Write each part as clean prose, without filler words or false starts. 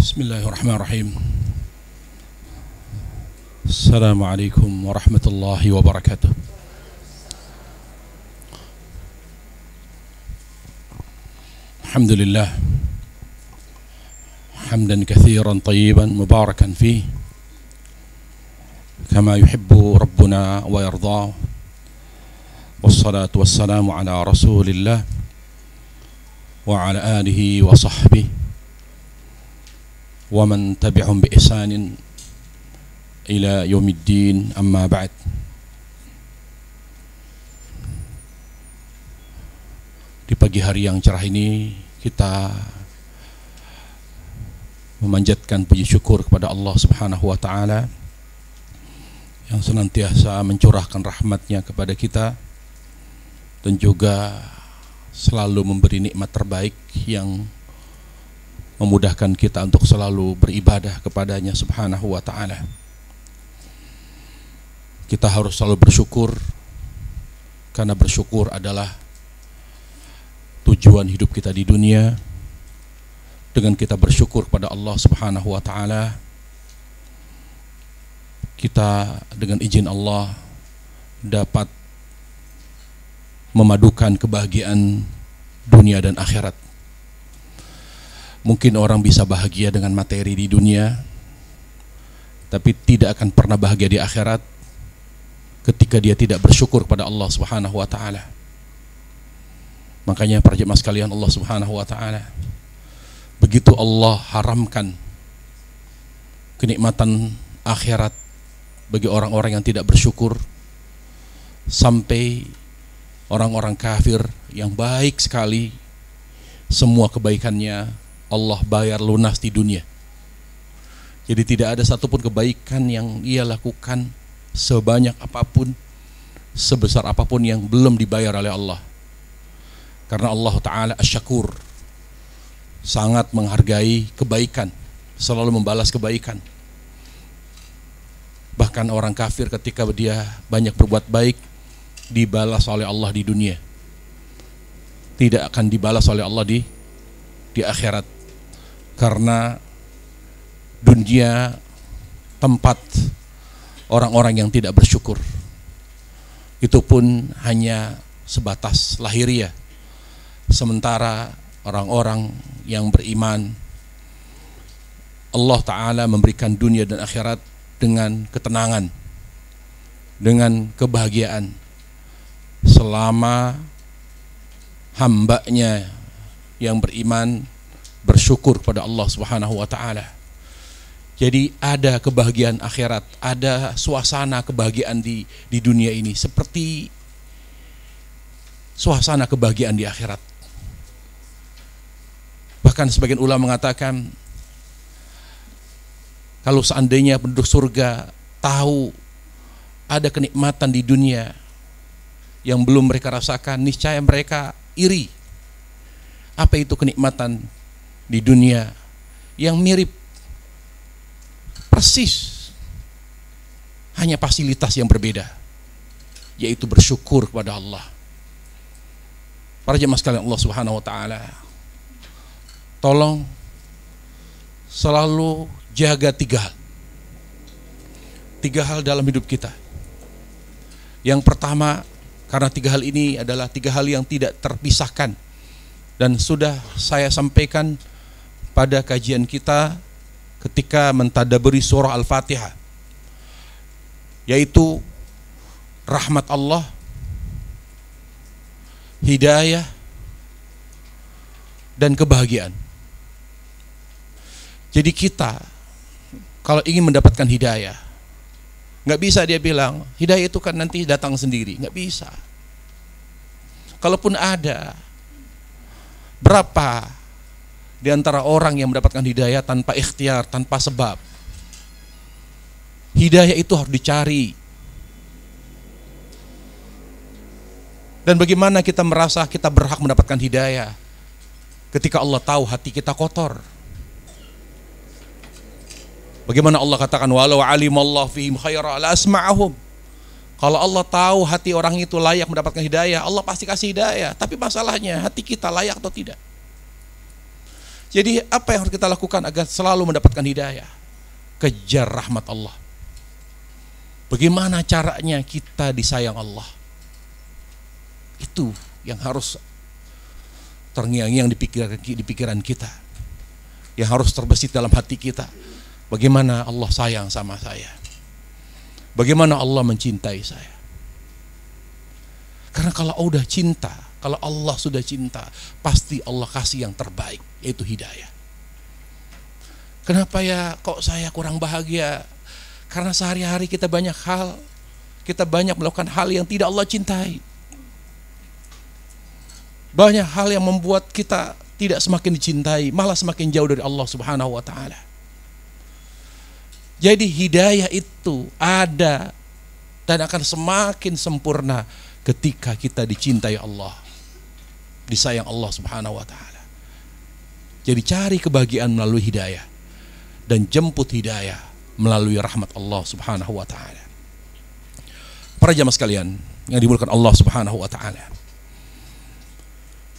Bismillahirrahmanirrahim. Assalamualaikum warahmatullahi wabarakatuh. Alhamdulillah hamdan katsiran tayyiban mubarakan fih kama yuhibbu rabbuna wa yarda. Wassalatu wassalamu ala Rasulillah wa ala alihi wa sahbihi wa man tabi'ahum bi ihsanin ila yaumiddin, amma ba'd. Di pagi hari yang cerah ini kita memanjatkan puji syukur kepada Allah Subhanahu wa taala yang senantiasa mencurahkan rahmatnya kepada kita dan juga selalu memberi nikmat terbaik yang memudahkan kita untuk selalu beribadah kepadanya Subhanahu wa ta'ala. Kita harus selalu bersyukur, karena bersyukur adalah tujuan hidup kita di dunia. Dengan kita bersyukur kepada Allah Subhanahu wa ta'ala, kita dengan izin Allah dapat memadukan kebahagiaan dunia dan akhirat. Mungkin orang bisa bahagia dengan materi di dunia, tapi tidak akan pernah bahagia di akhirat ketika dia tidak bersyukur kepada Allah Subhanahu wa taala. Makanya para jemaah sekalian, Allah Subhanahu wa taala begitu Allah haramkan kenikmatan akhirat bagi orang-orang yang tidak bersyukur, sampai orang-orang kafir yang baik sekali, semua kebaikannya Allah bayar lunas di dunia. Jadi tidak ada satupun kebaikan yang ia lakukan sebanyak apapun, sebesar apapun yang belum dibayar oleh Allah. Karena Allah Ta'ala Asy-Syakur, sangat menghargai kebaikan, selalu membalas kebaikan. Bahkan orang kafir ketika dia banyak berbuat baik, dibalas oleh Allah di dunia, tidak akan dibalas oleh Allah di akhirat. Karena dunia tempat orang-orang yang tidak bersyukur. Itu pun hanya sebatas lahiriah. Sementara orang-orang yang beriman, Allah Ta'ala memberikan dunia dan akhirat dengan ketenangan, dengan kebahagiaan, selama hambanya yang beriman bersyukur kepada Allah Subhanahu wa taala. Jadi ada kebahagiaan akhirat, ada suasana kebahagiaan di dunia ini seperti suasana kebahagiaan di akhirat. Bahkan sebagian ulama mengatakan, kalau seandainya penduduk surga tahu ada kenikmatan di dunia yang belum mereka rasakan, niscaya mereka iri. Apa itu kenikmatan di dunia yang mirip persis, hanya fasilitas yang berbeda, yaitu bersyukur kepada Allah. Para jemaah sekalian Allah Subhanahu wa taala, tolong selalu jaga tiga hal dalam hidup kita. Yang pertama, karena tiga hal ini adalah tiga hal yang tidak terpisahkan dan sudah saya sampaikan pada kajian kita ketika mentadabburi surah Al-Fatihah, yaitu rahmat Allah, hidayah, dan kebahagiaan. Jadi kita kalau ingin mendapatkan hidayah, nggak bisa dia bilang hidayah itu kan nanti datang sendiri, nggak bisa. Kalaupun ada, berapa di antara orang yang mendapatkan hidayah tanpa ikhtiar, tanpa sebab? Hidayah itu harus dicari. Dan bagaimana kita merasa kita berhak mendapatkan hidayah ketika Allah tahu hati kita kotor? Bagaimana Allah katakan, walau alimallahu fihim khaira la asma'ahum. Kalau Allah tahu hati orang itu layak mendapatkan hidayah, Allah pasti kasih hidayah. Tapi masalahnya hati kita layak atau tidak? Jadi apa yang harus kita lakukan agar selalu mendapatkan hidayah? Kejar rahmat Allah. Bagaimana caranya kita disayang Allah? Itu yang harus terngiang-ngiang di pikiran kita, yang harus terbesit dalam hati kita. Bagaimana Allah sayang sama saya, bagaimana Allah mencintai saya. Karena kalau udah cinta, kalau Allah sudah cinta, pasti Allah kasih yang terbaik, yaitu hidayah. Kenapa ya kok saya kurang bahagia? Karena sehari-hari kita banyak melakukan hal yang tidak Allah cintai. Banyak hal yang membuat kita tidak semakin dicintai, malah semakin jauh dari Allah Subhanahu wa taala. Jadi hidayah itu ada dan akan semakin sempurna ketika kita dicintai Allah, disayang Allah Subhanahu wa taala. Jadi cari kebahagiaan melalui hidayah dan jemput hidayah melalui rahmat Allah Subhanahu wa taala. Para jamaah sekalian yang dimuliakan Allah Subhanahu wa taala,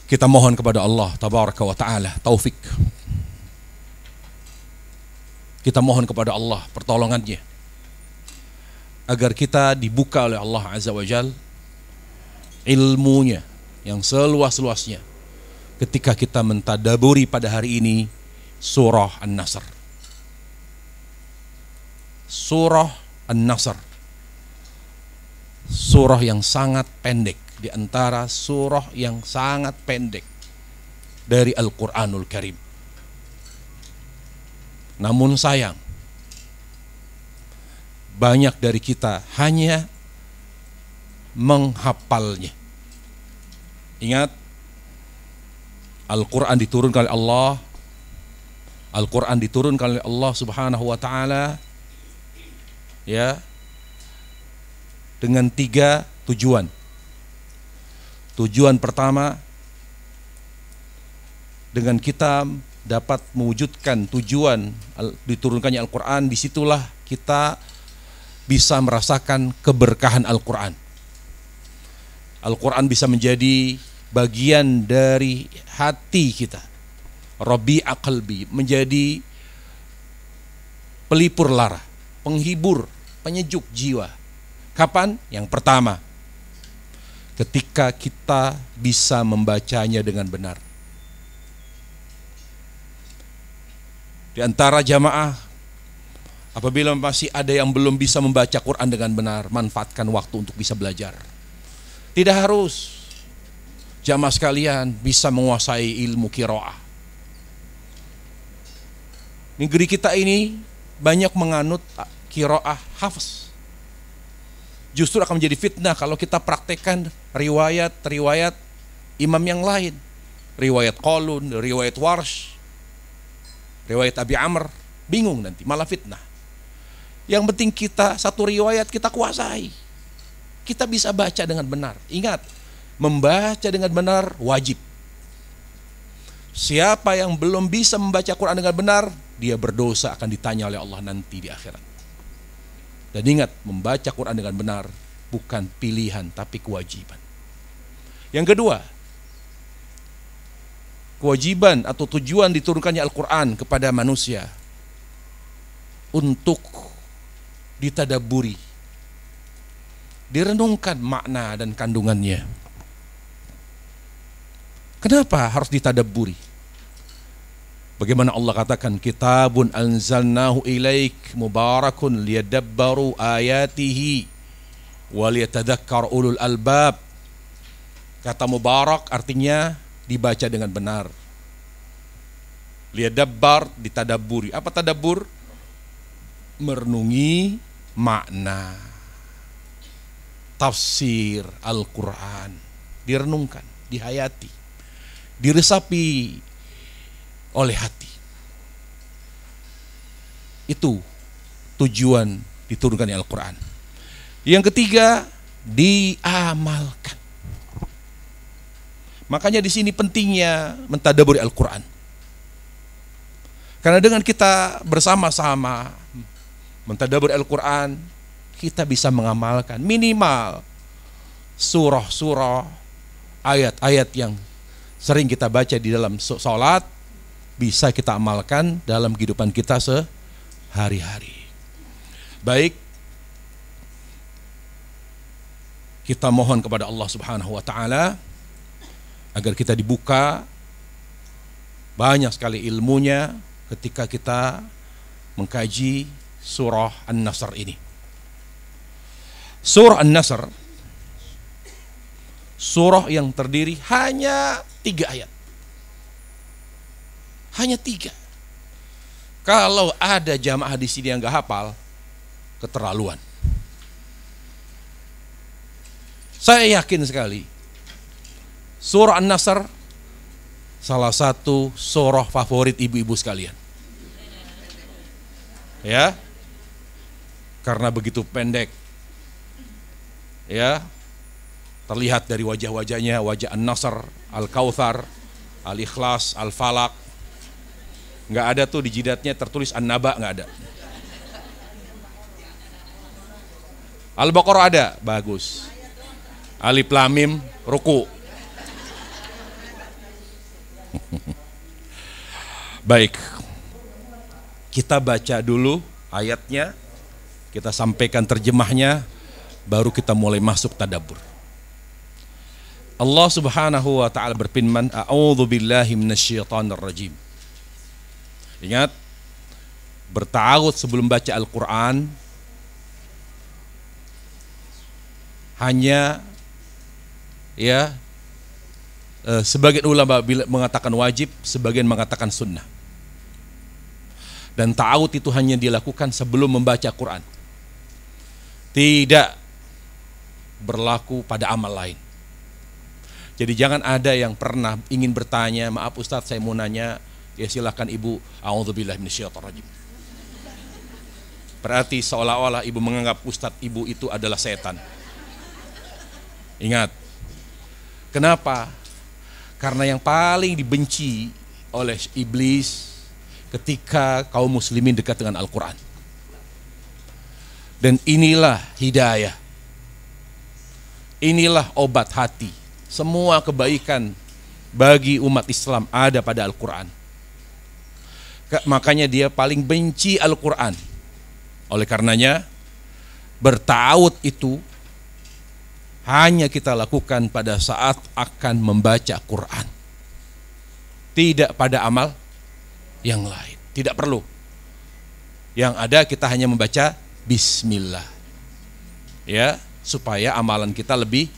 kita mohon kepada Allah tabaraka wa taala taufik. Kita mohon kepada Allah pertolongannya agar kita dibuka oleh Allah azza wa jalla ilmunya yang seluas-luasnya ketika kita mentadaburi pada hari ini surah An-Nasr. Surah An-Nasr, surah yang sangat pendek di antara surah yang sangat pendek dari Al-Quranul Karim. Namun sayang, banyak dari kita hanya menghafalnya. Ingat, Al-Quran diturunkan oleh Allah. Al-Quran diturunkan oleh Allah Subhanahu wa taala ya dengan 3 tujuan. Tujuan pertama, dengan kita dapat mewujudkan tujuan diturunkannya Al-Quran, disitulah kita bisa merasakan keberkahan Al-Quran. Al-Quran bisa menjadi bagian dari hati kita, Rabi'a qalbi, menjadi pelipur lara, penghibur, penyejuk jiwa. Kapan? Yang pertama, ketika kita bisa membacanya dengan benar. Di antara jamaah, apabila masih ada yang belum bisa membaca Quran dengan benar, manfaatkan waktu untuk bisa belajar. Tidak harus jamaah sekalian bisa menguasai ilmu qiraah. Negeri kita ini banyak menganut qiraah hafs. Justru akan menjadi fitnah kalau kita praktekkan riwayat imam yang lain. Riwayat Qalun, riwayat Warsh, riwayat Abi Amr, bingung nanti, malah fitnah. Yang penting kita satu riwayat kita kuasai. Kita bisa baca dengan benar. Ingat, membaca dengan benar wajib. Siapa yang belum bisa membaca Quran dengan benar, dia berdosa, akan ditanya oleh Allah nanti di akhirat. Dan ingat, membaca Quran dengan benar bukan pilihan tapi kewajiban. Yang kedua, kewajiban atau tujuan diturunkannya Al-Quran kepada manusia untuk ditadabburi, direnungkan makna dan kandungannya. Kenapa harus ditadabburi? Bagaimana Allah katakan, kitabun anzalnahu ilaik mubarakun liyadabbaru ayatihi waliyatadzakkar ulul albab. Kata mubarak artinya dibaca dengan benar. Liyadabbar, ditadabburi. Apa tadabbur? Merenungi makna tafsir Al-Quran, direnungkan, dihayati, diresapi oleh hati. Itu tujuan diturunkannya Al-Quran. Yang ketiga, diamalkan. Makanya di sini pentingnya mentadabburi Al-Quran. Karena dengan kita bersama-sama mentadabburi Al-Quran, kita bisa mengamalkan minimal surah-surah, ayat-ayat yang sering kita baca di dalam sholat, bisa kita amalkan dalam kehidupan kita sehari-hari. Baik, kita mohon kepada Allah Subhanahu wa taala agar kita dibuka banyak sekali ilmunya ketika kita mengkaji surah An-Nasr ini. Surah An-Nasr, surah yang terdiri hanya 3 ayat. Hanya 3. Kalau ada jamaah di sini yang gak hafal, keterlaluan. Saya yakin sekali, surah An-Nasr salah satu surah favorit ibu-ibu sekalian. Ya, karena begitu pendek. Ya, terlihat dari wajah-wajahnya, wajah An-Nasr, Al-Kautsar, Al-Ikhlas, Al-Falaq. Nggak ada tuh di jidatnya tertulis An-Naba, nggak ada. Al-Baqarah ada, bagus. Alif Lam Mim, ruku. Baik, kita baca dulu ayatnya, kita sampaikan terjemahnya, baru kita mulai masuk tadabbur. Allah Subhanahu wa taala berfirman, a'udzu billahi minasyaitonir rajim. Ingat, berta'awudz sebelum baca Al-Qur'an hanya ya sebagian ulama mengatakan wajib, sebagian mengatakan sunnah. Dan ta'awudz itu hanya dilakukan sebelum membaca Quran. Tidak berlaku pada amal lain. Jadi jangan ada yang pernah ingin bertanya, maaf Ustadz saya mau nanya, ya silakan ibu, a'udzubillahi minasyaitonirrajim. Berarti seolah-olah ibu menganggap Ustadz ibu itu adalah setan. Ingat, kenapa? Karena yang paling dibenci oleh iblis ketika kaum muslimin dekat dengan Al-Quran. Dan inilah hidayah. Inilah obat hati. Semua kebaikan bagi umat Islam ada pada Al-Quran. Makanya dia paling benci Al-Quran. Oleh karenanya, berta'awudz itu hanya kita lakukan pada saat akan membaca Quran. Tidak pada amal yang lain. Tidak perlu. Yang ada kita hanya membaca Bismillah. Ya, supaya amalan kita lebih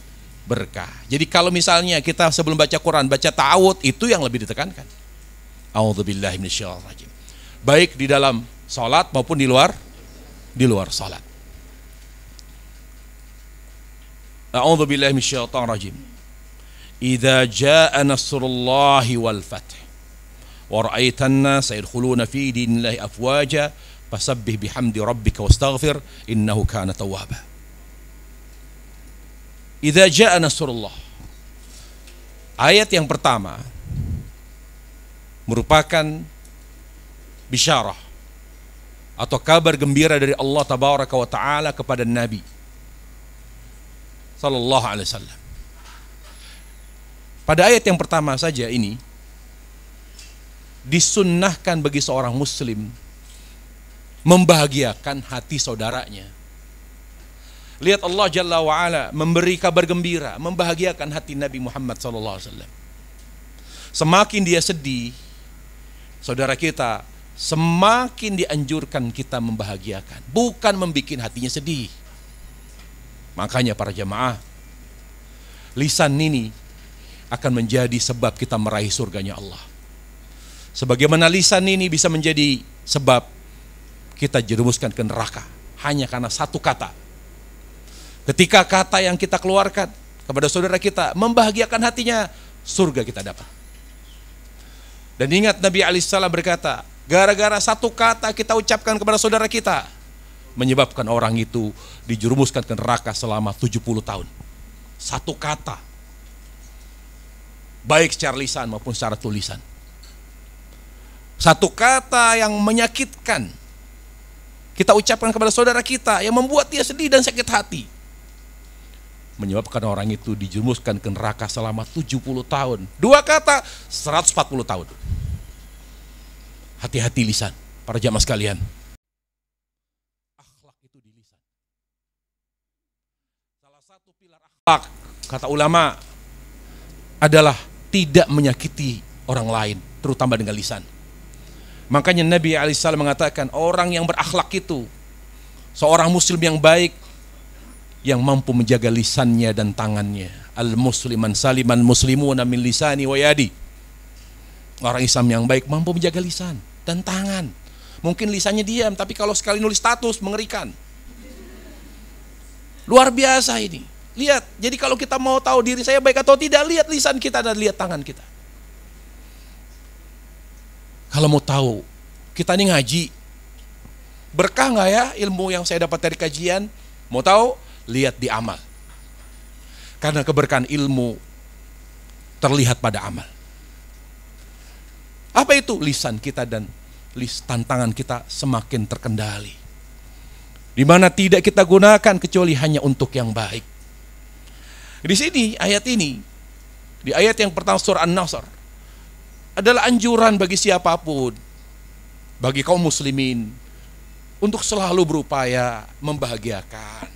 berkah. Jadi kalau misalnya kita sebelum baca Quran baca ta'awudz, itu yang lebih ditekankan. A'udzubillahi minasyaitonirrajim. Baik di dalam salat maupun di luar salat. A'udzubillahi minasyaitonirrajim. Idza jaa nasrullahi wal fath wa ra'aitan nasa yadkhuluna fi dinillahi afwaja fasabbih bihamdi rabbika wastaghfir innahu kana tawwaba. Idza jaa nasrullah. Ayat yang pertama merupakan bisyarah atau kabar gembira dari Allah tabaraka wa taala kepada Nabi sallallahu alaihi wasallam. Pada ayat yang pertama saja ini disunnahkan bagi seorang muslim membahagiakan hati saudaranya. Lihat Allah Jalla wa'ala memberi kabar gembira, membahagiakan hati Nabi Muhammad SAW. Semakin dia sedih, saudara kita, semakin dianjurkan kita membahagiakan, bukan membuat hatinya sedih. Makanya para jamaah, lisan ini akan menjadi sebab kita meraih surganya Allah. Sebagaimana lisan ini bisa menjadi sebab kita jerumuskan ke neraka hanya karena satu kata. Ketika kata yang kita keluarkan kepada saudara kita membahagiakan hatinya, surga kita dapat. Dan ingat Nabi alaihissalam berkata, gara-gara satu kata kita ucapkan kepada saudara kita, menyebabkan orang itu dijerumuskan ke neraka selama 70 tahun. Satu kata, baik secara lisan maupun secara tulisan. Satu kata yang menyakitkan kita ucapkan kepada saudara kita yang membuat dia sedih dan sakit hati, menyebabkan orang itu dijerumuskan ke neraka selama 70 tahun. Dua kata 140 tahun. Hati-hati lisan, para jamaah sekalian. Akhlak itu di lisan. Salah satu pilar akhlak, kata ulama, adalah tidak menyakiti orang lain, terutama dengan lisan. Makanya Nabi alaihissalam mengatakan, orang yang berakhlak itu seorang muslim yang baik, yang mampu menjaga lisannya dan tangannya. Al-musliman saliman muslimuna min lisani wa yadi. Orang Islam yang baik mampu menjaga lisan dan tangan. Mungkin lisannya diam, tapi kalau sekali nulis status mengerikan. Luar biasa ini. Lihat, jadi kalau kita mau tahu diri saya baik atau tidak, lihat lisan kita dan lihat tangan kita. Kalau mau tahu, kita ini ngaji, berkah nggak ya ilmu yang saya dapat dari kajian? Mau tahu? Lihat di amal. Karena keberkahan ilmu terlihat pada amal. Apa itu? Lisan kita dan tangan kita semakin terkendali. Di mana tidak kita gunakan kecuali hanya untuk yang baik. Di sini ayat ini, di ayat yang pertama surah An-Nasr, adalah anjuran bagi siapapun, bagi kaum muslimin, untuk selalu berupaya membahagiakan.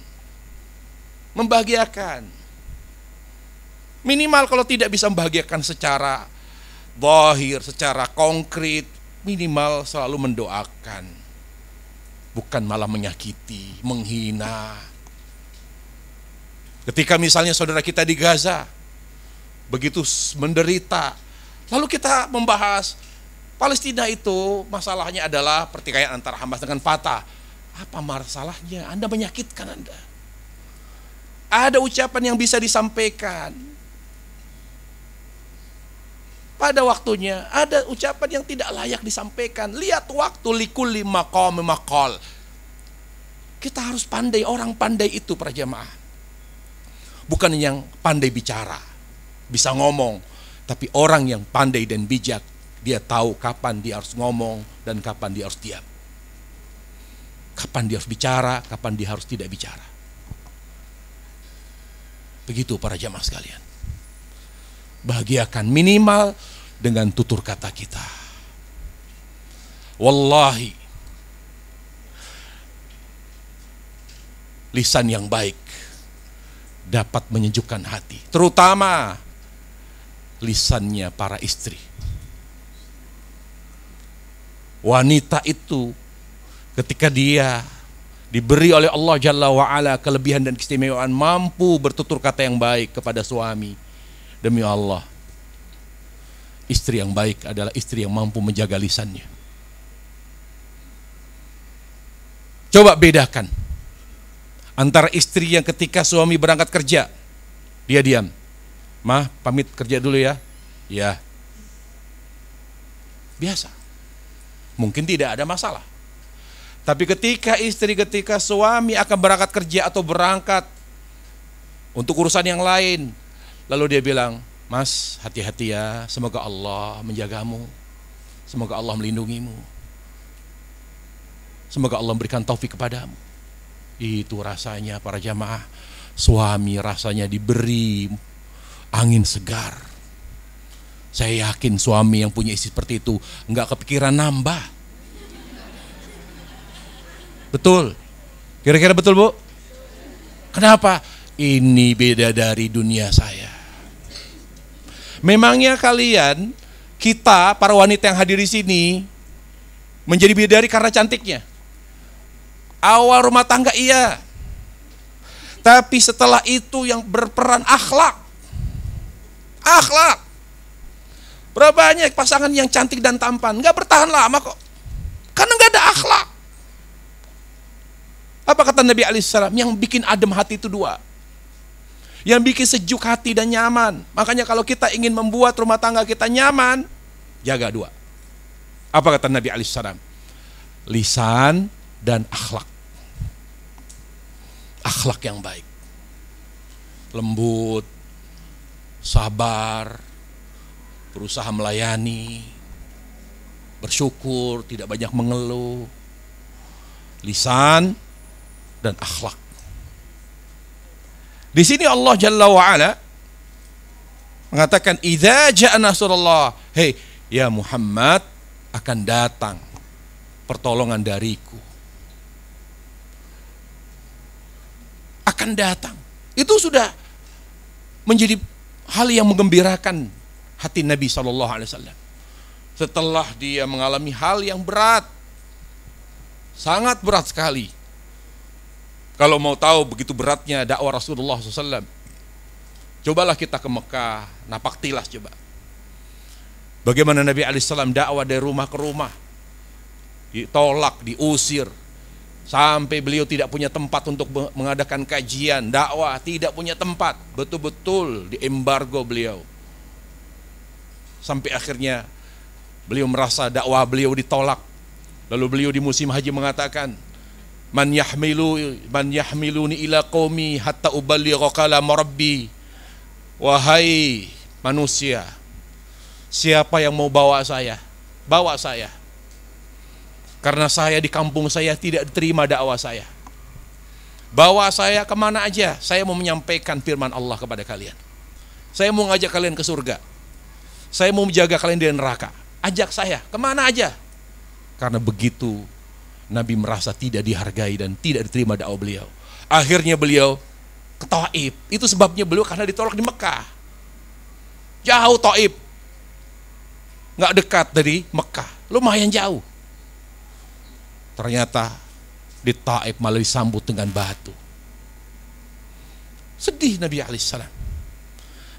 Minimal kalau tidak bisa membahagiakan secara zahir, secara konkret, minimal selalu mendoakan. Bukan malah menyakiti, menghina. Ketika misalnya saudara kita di Gaza begitu menderita, lalu kita membahas Palestina itu masalahnya adalah pertikaian antara Hamas dengan Fatah. Apa masalahnya? Anda menyakitkan Anda. Ada ucapan yang bisa disampaikan pada waktunya, ada ucapan yang tidak layak disampaikan. Lihat waktu, likulli maqam maqal. Kita harus pandai, orang pandai itu para jamaah. Bukan yang pandai bicara, bisa ngomong, tapi orang yang pandai dan bijak, dia tahu kapan dia harus ngomong dan kapan dia harus diam. Kapan dia harus bicara, kapan dia harus tidak bicara. Begitu para jamaah sekalian. Bahagiakan minimal dengan tutur kata kita. Wallahi, lisan yang baik dapat menyejukkan hati, terutama lisannya para istri. Wanita itu ketika dia diberi oleh Allah Jalla wa'ala kelebihan dan keistimewaan, mampu bertutur kata yang baik kepada suami, demi Allah, istri yang baik adalah istri yang mampu menjaga lisannya. Coba bedakan antara istri yang ketika suami berangkat kerja, dia diam. Mah, pamit kerja dulu ya. Ya. Biasa. Mungkin tidak ada masalah. Tapi ketika suami akan berangkat kerja atau berangkat untuk urusan yang lain, lalu dia bilang, Mas, hati-hati ya, semoga Allah menjagamu, semoga Allah melindungimu, semoga Allah memberikan taufik kepadamu. Itu rasanya para jamaah, suami rasanya diberi angin segar. Saya yakin suami yang punya istri seperti itu nggak kepikiran nambah. Betul? Kira-kira betul, Bu? Kenapa? Ini beda dari dunia saya. Memangnya kalian, kita para wanita yang hadir di sini menjadi bidadari karena cantiknya? Awal rumah tangga iya, tapi setelah itu yang berperan akhlak. Berapa banyak pasangan yang cantik dan tampan nggak bertahan lama kok, karena nggak ada akhlak. Apa kata Nabi alaihissalam? Yang bikin adem hati itu dua, yang bikin sejuk hati dan nyaman. Makanya kalau kita ingin membuat rumah tangga kita nyaman, jaga dua. Apa kata Nabi alaihissalam? Lisan dan akhlak. Akhlak yang baik, lembut, sabar, berusaha melayani, bersyukur, tidak banyak mengeluh. Lisan dan akhlak. Di sini Allah Jalla wa'ala mengatakan, idza ja'a nasrullah, hei ya Muhammad, akan datang pertolongan dariku. Akan datang. Itu sudah menjadi hal yang menggembirakan hati Nabi SAW. Setelah dia mengalami hal yang berat, sangat berat sekali. Kalau mau tahu begitu beratnya dakwah Rasulullah SAW, cobalah kita ke Mekah, napaktilas coba. Bagaimana Nabi SAW dakwah dari rumah ke rumah, ditolak, diusir, sampai beliau tidak punya tempat untuk mengadakan kajian, dakwah, tidak punya tempat, betul-betul diembargo beliau. Sampai akhirnya beliau merasa dakwah beliau ditolak. Lalu beliau di musim haji mengatakan, Man yahmiluni ila qaumi hatta uballigha kalam rabbi. Wahai manusia, siapa yang mau bawa saya? Bawa saya. Karena saya di kampung saya tidak diterima dakwah saya. Bawa saya kemana aja, saya mau menyampaikan firman Allah kepada kalian. Saya mau ngajak kalian ke surga. Saya mau menjaga kalian dari neraka. Ajak saya, kemana aja. Karena begitu Nabi merasa tidak dihargai dan tidak diterima dakwah beliau. Akhirnya beliau ke Taif. Itu sebabnya beliau karena ditolak di Mekah. Jauh Taif, nggak dekat dari Mekah, lumayan jauh. Ternyata di Taif malah disambut dengan batu. Sedih Nabi alaihissalam.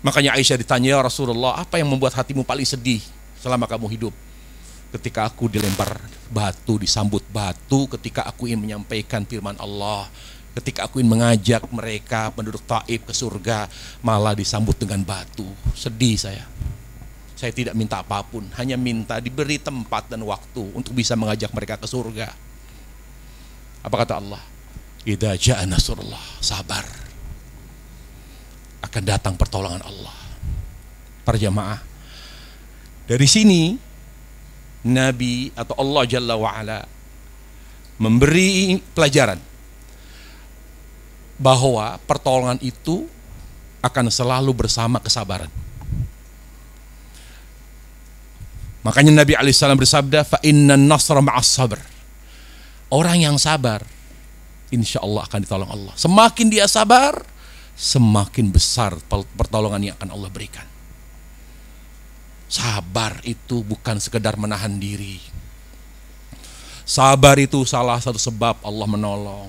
Makanya Aisyah ditanya, ya Rasulullah, apa yang membuat hatimu paling sedih selama kamu hidup? Ketika aku dilempar batu, disambut batu, ketika aku ingin menyampaikan firman Allah, ketika aku ingin mengajak mereka penduduk Taif ke surga, malah disambut dengan batu. Sedih saya. Saya tidak minta apapun, hanya minta diberi tempat dan waktu untuk bisa mengajak mereka ke surga. Apa kata Allah? Idza jaa nasrullah, sabar. Akan datang pertolongan Allah. Para jamaah, dari sini Nabi atau Allah Jalla wa'ala memberi pelajaran bahwa pertolongan itu akan selalu bersama kesabaran. Makanya Nabi alaihissalam bersabda, fa innan nasra ma'as sabr. Orang yang sabar, insya Allah akan ditolong Allah. Semakin dia sabar, semakin besar pertolongan yang akan Allah berikan. Sabar itu bukan sekedar menahan diri. Sabar itu salah satu sebab Allah menolong.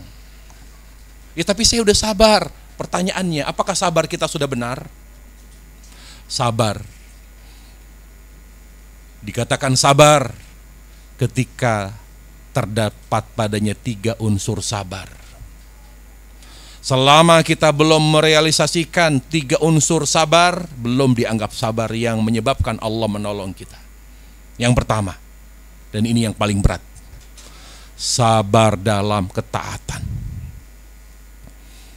Ya tapi saya udah sabar. Pertanyaannya, apakah sabar kita sudah benar? Sabar dikatakan sabar ketika terdapat padanya 3 unsur sabar. Selama kita belum merealisasikan 3 unsur sabar, belum dianggap sabar yang menyebabkan Allah menolong kita. Yang pertama, dan ini yang paling berat, sabar dalam ketaatan.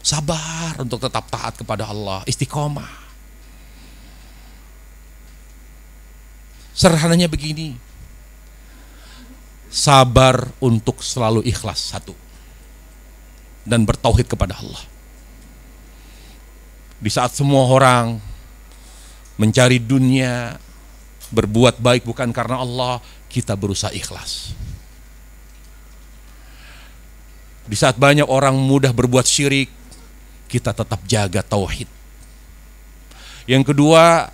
Sabar untuk tetap taat kepada Allah, istiqomah. Sederhananya begini, sabar untuk selalu ikhlas, satu, dan bertauhid kepada Allah. Di saat semua orang mencari dunia, berbuat baik bukan karena Allah, kita berusaha ikhlas. Di saat banyak orang mudah berbuat syirik, kita tetap jaga tauhid. Yang kedua,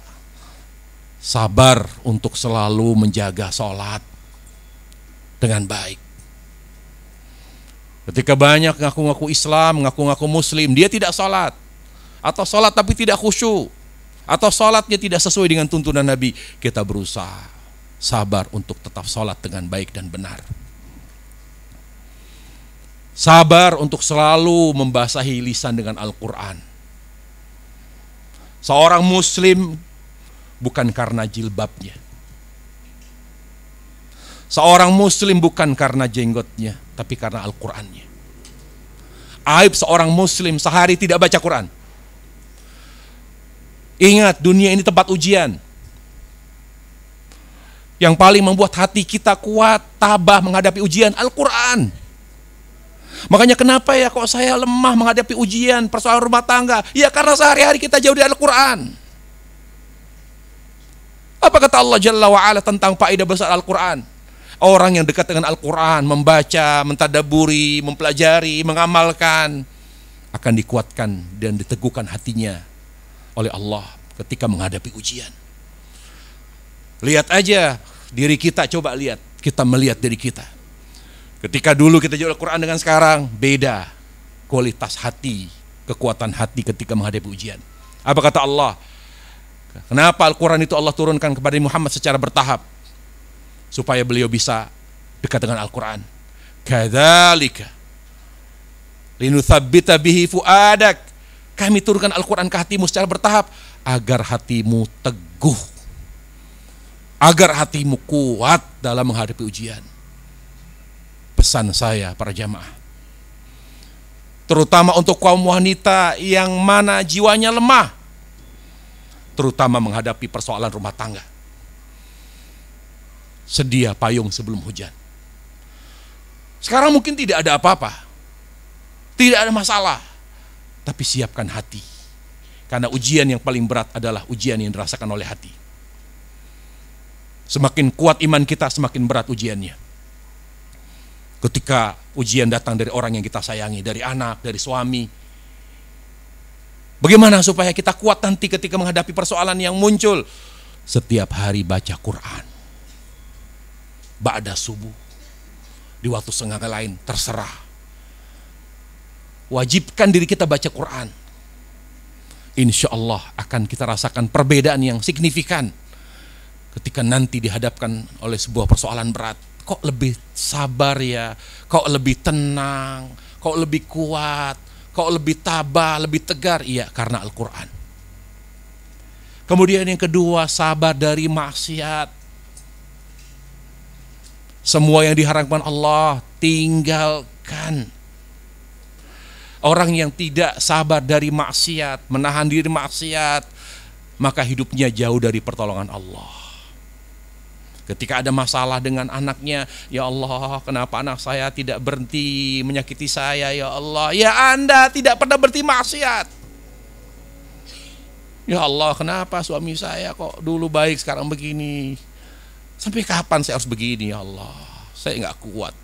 sabar untuk selalu menjaga sholat dengan baik. Ketika banyak ngaku-ngaku Islam, ngaku-ngaku Muslim, dia tidak sholat, atau sholat tapi tidak khusyuk, atau sholatnya tidak sesuai dengan tuntunan Nabi, kita berusaha sabar untuk tetap sholat dengan baik dan benar. Sabar untuk selalu membasahi lisan dengan Al-Quran. Seorang Muslim bukan karena jilbabnya, seorang Muslim bukan karena jenggotnya, tapi karena Al-Qurannya. Aib seorang Muslim sehari tidak baca Quran. Ingat, dunia ini tempat ujian. Yang paling membuat hati kita kuat, tabah menghadapi ujian, Al-Quran. Makanya kenapa ya kok saya lemah menghadapi ujian persoalan rumah tangga? Ya karena sehari-hari kita jauh dari Al-Quran. Apa kata Allah Jalla wa'ala tentang faedah besar Al-Quran? Orang yang dekat dengan Al-Quran, membaca, mentadaburi, mempelajari, mengamalkan, akan dikuatkan dan diteguhkan hatinya oleh Allah ketika menghadapi ujian. Lihat aja diri kita, coba lihat, kita melihat diri kita. Ketika dulu kita jauh Al-Quran dengan sekarang, beda kualitas hati, kekuatan hati ketika menghadapi ujian. Apa kata Allah? Kenapa Al-Quran itu Allah turunkan kepada Muhammad secara bertahap? Supaya beliau bisa dekat dengan Al-Quran. Kadzalika linutsabbita bihi fuadak. Kami turunkan Al-Quran ke hatimu secara bertahap agar hatimu teguh, agar hatimu kuat dalam menghadapi ujian. Pesan saya para jamaah, terutama untuk kaum wanita yang mana jiwanya lemah, terutama menghadapi persoalan rumah tangga, sedia payung sebelum hujan. Sekarang mungkin tidak ada apa-apa, tidak ada masalah, tapi siapkan hati, karena ujian yang paling berat adalah ujian yang dirasakan oleh hati. Semakin kuat iman kita, semakin berat ujiannya. Ketika ujian datang dari orang yang kita sayangi, dari anak, dari suami, bagaimana supaya kita kuat nanti ketika menghadapi persoalan yang muncul? Setiap hari baca Quran, ba'da subuh, di waktu setengah lain, terserah. Wajibkan diri kita baca Quran. Insya Allah akan kita rasakan perbedaan yang signifikan ketika nanti dihadapkan oleh sebuah persoalan berat. Kok lebih sabar ya, kok lebih tenang, kok lebih kuat, kok lebih tabah, lebih tegar? Iya, karena Al-Quran. Kemudian yang kedua, sabar dari maksiat. Semua yang diharamkan Allah, tinggalkan. Orang yang tidak sabar dari maksiat, menahan diri maksiat, maka hidupnya jauh dari pertolongan Allah. Ketika ada masalah dengan anaknya, ya Allah, kenapa anak saya tidak berhenti menyakiti saya, ya Allah? Ya Anda tidak pernah berhenti maksiat. Ya Allah, kenapa suami saya kok dulu baik sekarang begini? Sampai kapan saya harus begini, ya Allah? Saya nggak kuat.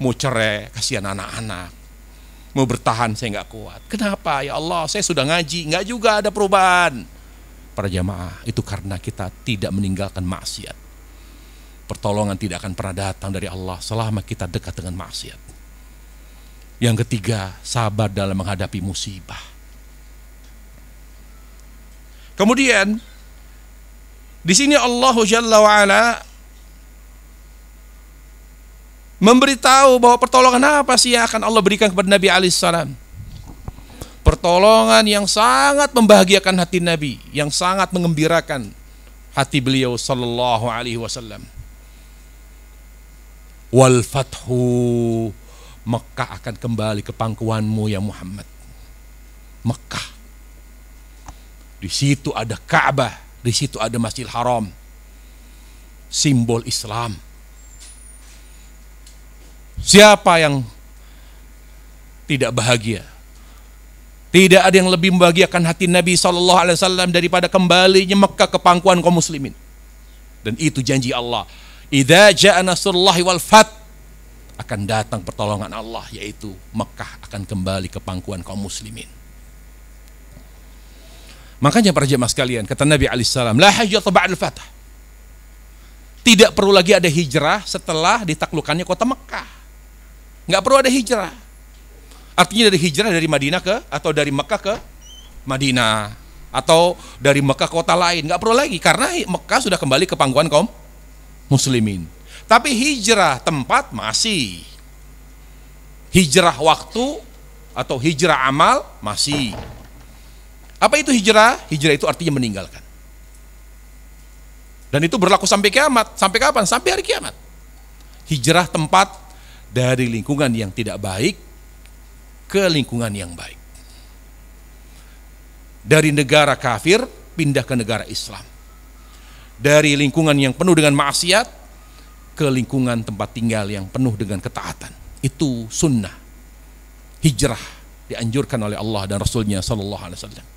Mau cerai, kasihan anak-anak. Mau bertahan, saya nggak kuat. Kenapa, ya Allah? Saya sudah ngaji, nggak juga ada perubahan. Para jamaah, itu karena kita tidak meninggalkan maksiat. Pertolongan tidak akan pernah datang dari Allah selama kita dekat dengan maksiat. Yang ketiga, sabar dalam menghadapi musibah. Kemudian di sini Allah Jalla wa Ala memberitahu bahwa pertolongan apa sih yang akan Allah berikan kepada Nabi alaihissalam. Pertolongan yang sangat membahagiakan hati Nabi, yang sangat mengembirakan hati beliau sallallahu alaihi wasallam. Wal fathu, Mekah akan kembali ke pangkuanmu ya Muhammad. Mekah, di situ ada Ka'bah, di situ ada Masjidil Haram, simbol Islam. Siapa yang tidak bahagia? Tidak ada yang lebih membahagiakan hati Nabi SAW daripada kembalinya Mekah ke pangkuan kaum muslimin. Dan itu janji Allah. Idza jaa nasrullahi wal fath, akan datang pertolongan Allah, yaitu Mekah akan kembali ke pangkuan kaum muslimin. Makanya para jemaah sekalian, kata Nabi alaihissalam, la hajjata ba'dal fath. Tidak perlu lagi ada hijrah setelah ditaklukkannya kota Mekah. Nggak perlu ada hijrah. Artinya dari hijrah dari Madinah ke, atau dari Mekah ke Madinah, atau dari Mekah ke kota lain, nggak perlu lagi karena Mekah sudah kembali ke pangkuan kaum muslimin. Tapi hijrah tempat masih, hijrah waktu atau hijrah amal masih. Apa itu hijrah? Hijrah itu artinya meninggalkan. Dan itu berlaku sampai kiamat. Sampai kapan? Sampai hari kiamat. Hijrah tempat dari lingkungan yang tidak baik ke lingkungan yang baik. Dari negara kafir pindah ke negara Islam. Dari lingkungan yang penuh dengan maksiat ke lingkungan tempat tinggal yang penuh dengan ketaatan. Itu sunnah. Hijrah dianjurkan oleh Allah dan Rasulnya sallallahu alaihi wasallam.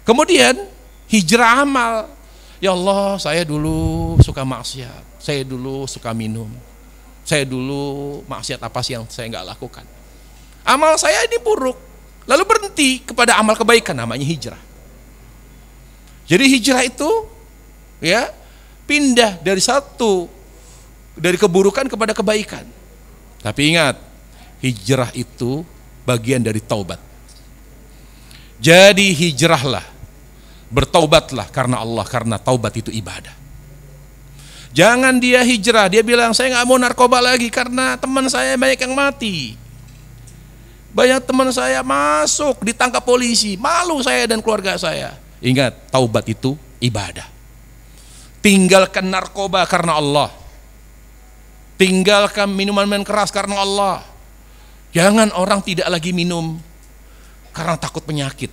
Kemudian hijrah amal. Ya Allah, saya dulu suka maksiat, saya dulu suka minum, saya dulu maksiat apa sih yang saya nggak lakukan? Amal saya ini buruk. Lalu berhenti kepada amal kebaikan, namanya hijrah. Jadi hijrah itu ya pindah dari keburukan kepada kebaikan. Tapi ingat, hijrah itu bagian dari taubat. Jadi hijrahlah, bertaubatlah karena Allah, karena taubat itu ibadah. Jangan dia hijrah, dia bilang saya nggak mau narkoba lagi karena teman saya banyak yang mati. Banyak teman saya masuk ditangkap polisi, malu saya dan keluarga saya. Ingat, taubat itu ibadah. Tinggalkan narkoba karena Allah. Tinggalkan minuman keras karena Allah. Jangan orang tidak lagi minum karena takut penyakit.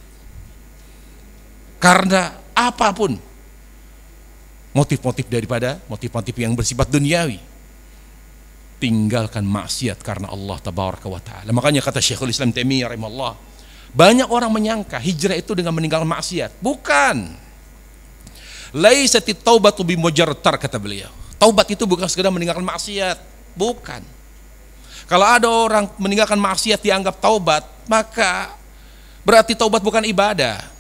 Karena apapun motif-motif yang bersifat duniawi. Tinggalkan maksiat karena Allah tabaraka wa ta'ala. Makanya kata Syekhul Islam Taimiyah rahimahullah, banyak orang menyangka hijrah itu dengan meninggalkan maksiat. Bukan. Laisatit taubatu bimujarrad tark, kata beliau. Taubat itu bukan sekedar meninggalkan maksiat, bukan. Kalau ada orang meninggalkan maksiat dianggap taubat, maka berarti taubat bukan ibadah.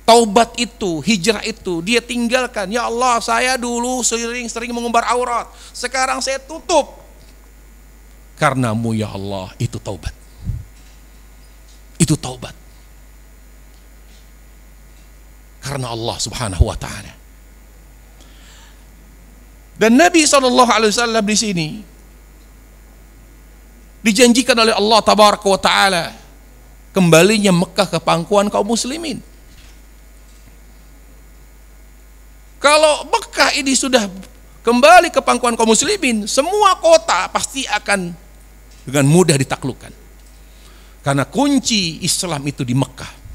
Taubat itu, hijrah itu, dia tinggalkan. Ya Allah, saya dulu sering mengumbar aurat, sekarang saya tutup. Karenamu ya Allah, itu taubat. Itu taubat. Karena Allah subhanahu wa ta'ala. Dan Nabi SAW di sini dijanjikan oleh Allah tabaraka wa ta'ala kembalinya Mekah ke pangkuan kaum muslimin. Kalau Mekah ini sudah kembali ke pangkuan kaum muslimin, semua kota pasti akan dengan mudah ditaklukkan. Karena kunci Islam itu di Mekah.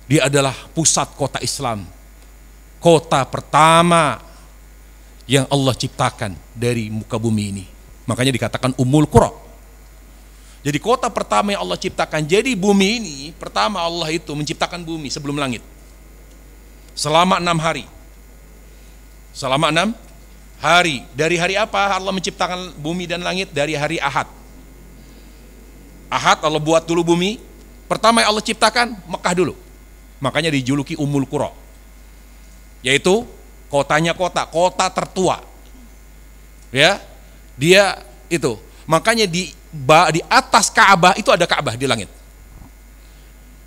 Dia adalah pusat kota Islam. Kota pertama yang Allah ciptakan dari muka bumi ini. Makanya dikatakan Ummul Qura. Jadi kota pertama yang Allah ciptakan. Jadi bumi ini, pertama Allah itu menciptakan bumi sebelum langit. Selama 6 hari. Selama 6 hari. Dari hari apa Allah menciptakan bumi dan langit? Dari hari Ahad. Ahad Allah buat dulu bumi. Pertama yang Allah ciptakan Mekah dulu. Makanya dijuluki Ummul Qura. Yaitu kotanya kota tertua. Ya. Dia itu. Makanya di atas Ka'bah itu ada Ka'bah di langit.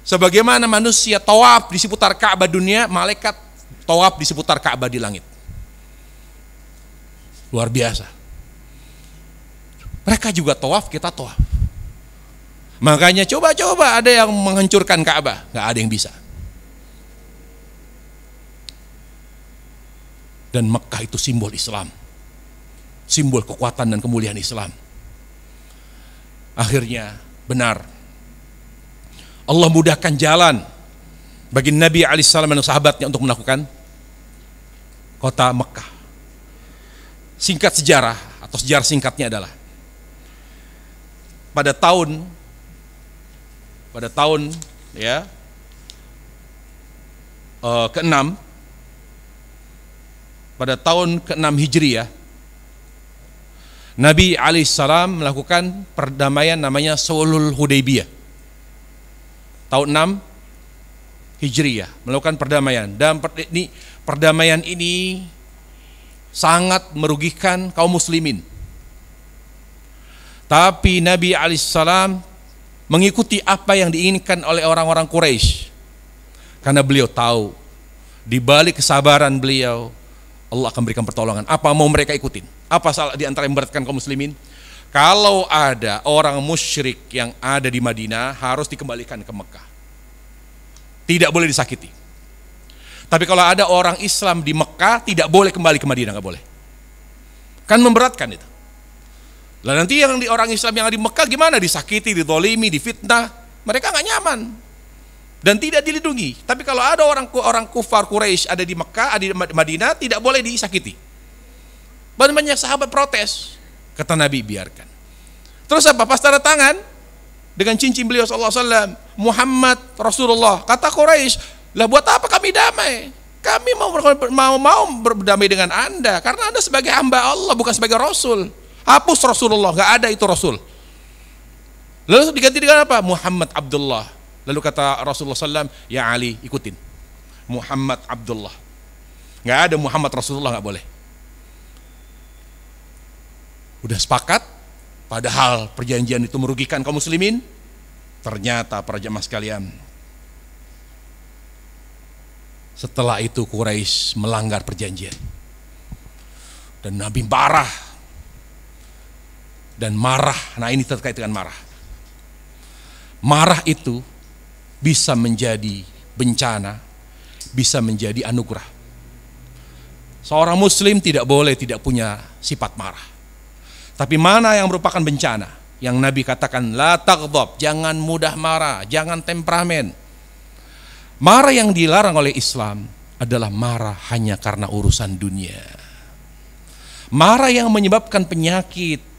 Sebagaimana manusia tawaf di seputar Ka'bah dunia, malaikat tawaf di seputar Ka'bah di langit. Luar biasa. Mereka juga tawaf, kita tawaf. Makanya coba-coba ada yang menghancurkan Ka'bah, nggak ada yang bisa. Dan Mekah itu simbol Islam, simbol kekuatan dan kemuliaan Islam. Akhirnya benar, Allah mudahkan jalan bagi Nabi alaihissalam dan sahabatnya untuk melakukan kota Mekah. Singkat sejarah atau sejarah singkatnya adalah pada tahun ya ke-6, pada tahun ke-6 Hijriyah, Nabi alaihissalam melakukan perdamaian namanya Sulhul Hudaybiyah. Tahun 6 Hijriyah melakukan perdamaian, dan perdamaian ini sangat merugikan kaum muslimin. Tapi Nabi alaihissalam mengikuti apa yang diinginkan oleh orang-orang Quraisy, karena beliau tahu di balik kesabaran beliau Allah akan berikan pertolongan. Apa mau mereka ikutin? Apa salah di antara yang memberatkan kaum muslimin? Kalau ada orang musyrik yang ada di Madinah, harus dikembalikan ke Mekah. Tidak boleh disakiti. Tapi kalau ada orang Islam di Mekah, tidak boleh kembali ke Madinah, nggak boleh. Kan memberatkan itu. Lah nanti yang orang Islam yang ada di Mekah gimana? Disakiti, dizalimi, difitnah. Mereka nggak nyaman dan tidak dilindungi. Tapi kalau ada orang kufar Quraisy ada di Mekah, ada di Madinah, tidak boleh disakiti. Banyak sahabat protes. Kata Nabi, biarkan. Terus apa? Pas tanda tangan dengan cincin beliau sallallahu alaihi wasallam, Muhammad Rasulullah. Kata Quraisy, Lah buat apa kami damai? Kami mau berdamai dengan Anda karena Anda sebagai hamba Allah, bukan sebagai Rasul. Hapus Rasulullah, nggak ada itu Rasul. Lalu diganti dengan apa? Muhammad Abdullah. Lalu kata Rasulullah SAW, ya Ali, ikutin Muhammad Abdullah. Nggak ada Muhammad Rasulullah, nggak boleh. Udah sepakat, padahal perjanjian itu merugikan kaum muslimin. Ternyata para jamaah sekalian, setelah itu Quraisy melanggar perjanjian. Dan Nabi marah. Dan marah, nah ini terkait dengan marah. Marah itu bisa menjadi bencana, bisa menjadi anugerah. Seorang muslim tidak boleh tidak punya sifat marah. Tapi mana yang merupakan bencana? Yang Nabi katakan, la taghdab, jangan mudah marah, jangan temperamen. Marah yang dilarang oleh Islam adalah marah hanya karena urusan dunia. Marah yang menyebabkan penyakit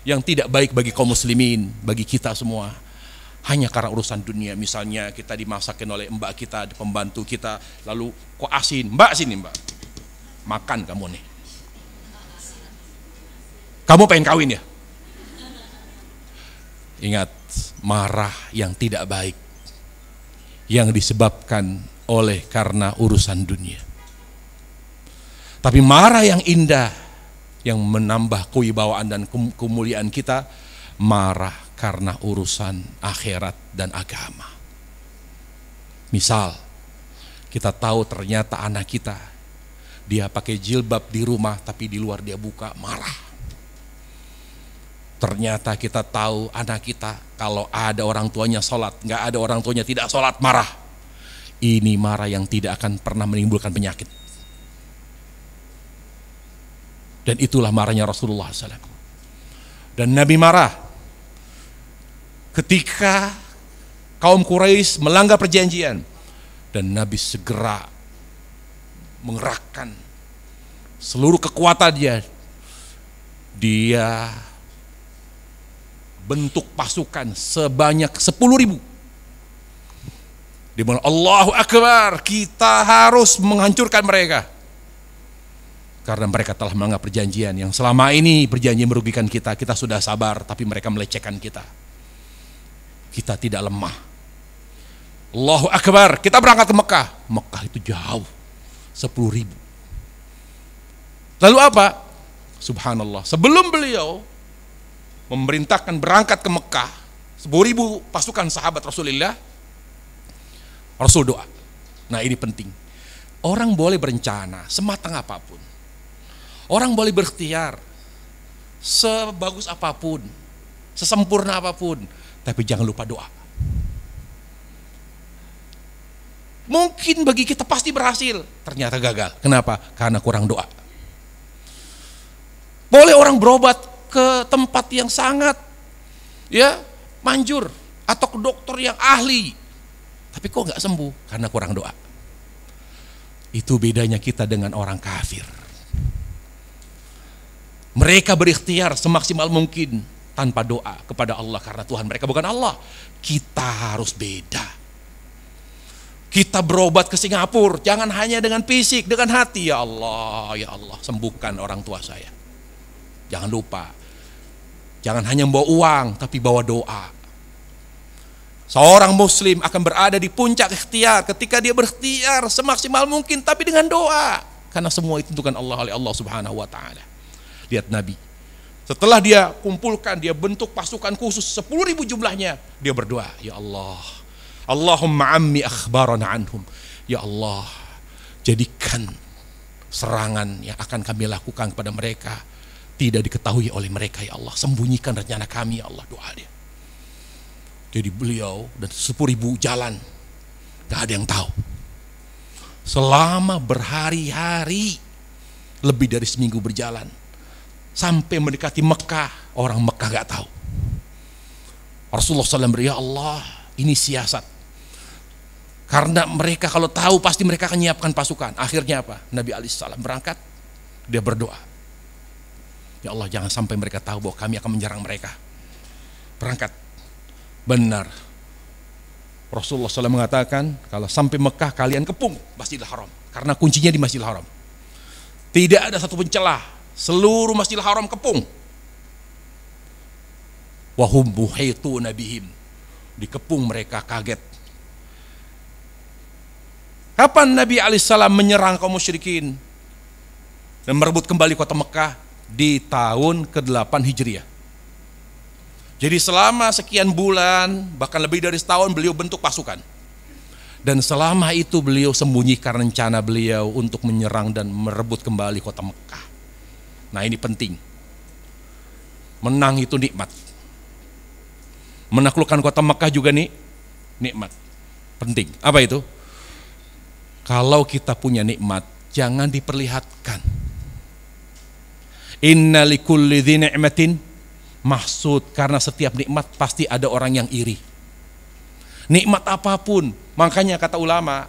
yang tidak baik bagi kaum muslimin, bagi kita semua, hanya karena urusan dunia. Misalnya kita dimasakin oleh mbak kita, pembantu kita, lalu kok asin, mbak sini mbak, makan kamu nih. Kamu pengen kawin ya? Ingat, marah yang tidak baik yang disebabkan oleh karena urusan dunia. Tapi marah yang indah yang menambah kewibawaan dan kemuliaan kita, marah karena urusan akhirat dan agama. Misal, kita tahu ternyata anak kita, dia pakai jilbab di rumah tapi di luar dia buka, marah. Ternyata kita tahu anak kita kalau ada orang tuanya sholat, nggak ada orang tuanya tidak sholat, marah. Ini marah yang tidak akan pernah menimbulkan penyakit. Dan itulah marahnya Rasulullah SAW. Dan Nabi marah ketika kaum Quraisy melanggar perjanjian. Dan Nabi segera mengerahkan seluruh kekuatan dia bentuk pasukan sebanyak 10.000. Di mana Allahu Akbar, kita harus menghancurkan mereka. Karena mereka telah melanggar perjanjian yang selama ini perjanjian merugikan kita. Kita sudah sabar, tapi mereka melecehkan kita. Kita tidak lemah. Allahu Akbar, kita berangkat ke Mekah. Mekah itu jauh, 10.000. Lalu apa? Subhanallah, sebelum beliau memerintahkan berangkat ke Mekah, 10.000 pasukan sahabat Rasulullah, Rasul doa. Nah ini penting. Orang boleh berencana sematang apapun. Orang boleh berikhtiar sebagus apapun, sesempurna apapun, tapi jangan lupa doa. Mungkin bagi kita pasti berhasil, ternyata gagal. Kenapa? Karena kurang doa. Boleh orang berobat ke tempat yang sangat manjur atau ke dokter yang ahli, tapi kok nggak sembuh karena kurang doa. Itu bedanya kita dengan orang kafir. Mereka berikhtiar semaksimal mungkin tanpa doa kepada Allah karena Tuhan mereka bukan Allah. Kita harus beda. Kita berobat ke Singapura jangan hanya dengan fisik, dengan hati. Ya Allah, sembuhkan orang tua saya. Jangan lupa. Jangan hanya membawa uang, tapi bawa doa. Seorang muslim akan berada di puncak ikhtiar ketika dia berikhtiar semaksimal mungkin, tapi dengan doa. Karena semua itu ditentukan Allah oleh Allah Subhanahu wa Ta'ala. Lihat Nabi. Setelah dia kumpulkan, dia bentuk pasukan khusus 10.000 jumlahnya. Dia berdoa, ya Allah, Allahumma ammi akhbarana anhum. Ya Allah, jadikan serangan yang akan kami lakukan kepada mereka tidak diketahui oleh mereka, ya Allah. Sembunyikan rencana kami, ya Allah. Doa dia. Jadi beliau dan 10.000 jalan, gak ada yang tahu. Selama berhari-hari, lebih dari seminggu berjalan, sampai mendekati Mekah, orang Mekah gak tahu. Rasulullah SAW, ya Allah, ini siasat. Karena mereka kalau tahu pasti mereka akan menyiapkan pasukan. Akhirnya apa? Nabi alaihissalam berangkat, dia berdoa. Ya Allah, jangan sampai mereka tahu bahwa kami akan menyerang mereka. Berangkat. Benar. Rasulullah SAW mengatakan, kalau sampai Mekah kalian kepung Masjidil Haram, karena kuncinya di Masjidil Haram. Tidak ada satu celah, seluruh Masjidil Haram kepung. Wahum muhituna bihim, dikepung mereka kaget. Kapan Nabi alaihissalam menyerang kaum musyrikin dan merebut kembali kota Mekah? Di tahun ke-8 Hijriah. Jadi selama sekian bulan, bahkan lebih dari setahun beliau bentuk pasukan. Dan selama itu beliau sembunyikan rencana beliau untuk menyerang dan merebut kembali kota Mekah. Nah ini penting. Menang itu nikmat. Menaklukkan kota Mekah juga nih nikmat. Penting. Apa itu? Kalau kita punya nikmat, jangan diperlihatkan. Inna likulli dzi ni'matin mahsud, karena setiap nikmat pasti ada orang yang iri. Nikmat apapun, makanya kata ulama,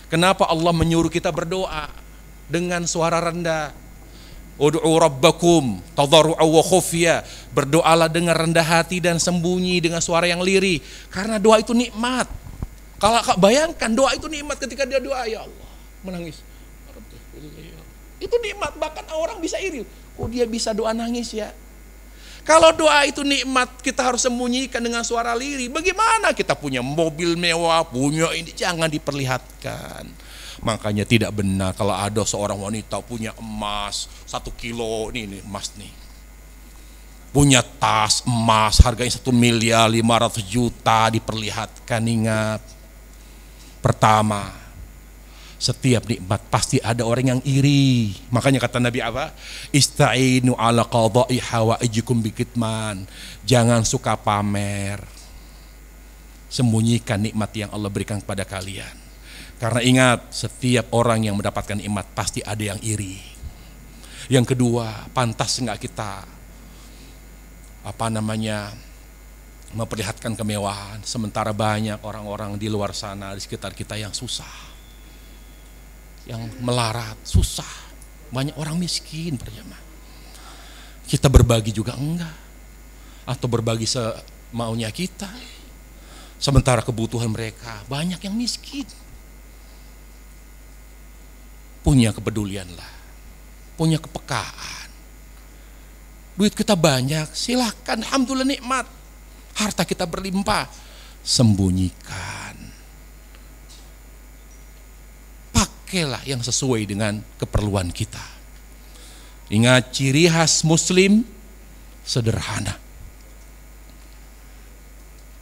kenapa Allah menyuruh kita berdoa dengan suara rendah? Ud'u rabbakum tadarru'an wa khufya, berdoalah dengan rendah hati dan sembunyi dengan suara yang lirih, karena doa itu nikmat. Kalau bayangkan doa itu nikmat, ketika dia doa ya Allah menangis, itu nikmat, bahkan orang bisa iri. Oh dia bisa doa nangis ya. Kalau doa itu nikmat, kita harus sembunyikan dengan suara lirih. Bagaimana kita punya mobil mewah, punya ini, jangan diperlihatkan. Makanya tidak benar kalau ada seorang wanita punya emas 1 kilo, ini emas nih, punya tas emas harganya 1.500.000.000 diperlihatkan. Ingat, pertama, setiap nikmat pasti ada orang yang iri. Makanya kata Nabi apa? Ista'inu ala qada'i hawaijikum bikitman. Jangan suka pamer. Sembunyikan nikmat yang Allah berikan kepada kalian. Karena ingat, setiap orang yang mendapatkan nikmat pasti ada yang iri. Yang kedua, pantas enggak kita memperlihatkan kemewahan, sementara banyak orang-orang di luar sana di sekitar kita yang susah, yang melarat, susah. Banyak orang miskin berjamaah. Kita berbagi juga enggak, atau berbagi semaunya kita, sementara kebutuhan mereka banyak yang miskin. Punya kepedulianlah, punya kepekaan. Duit kita banyak, silahkan, alhamdulillah nikmat. Harta kita berlimpah, sembunyikan. Pakailah yang sesuai dengan keperluan kita. Ingat, ciri khas muslim sederhana.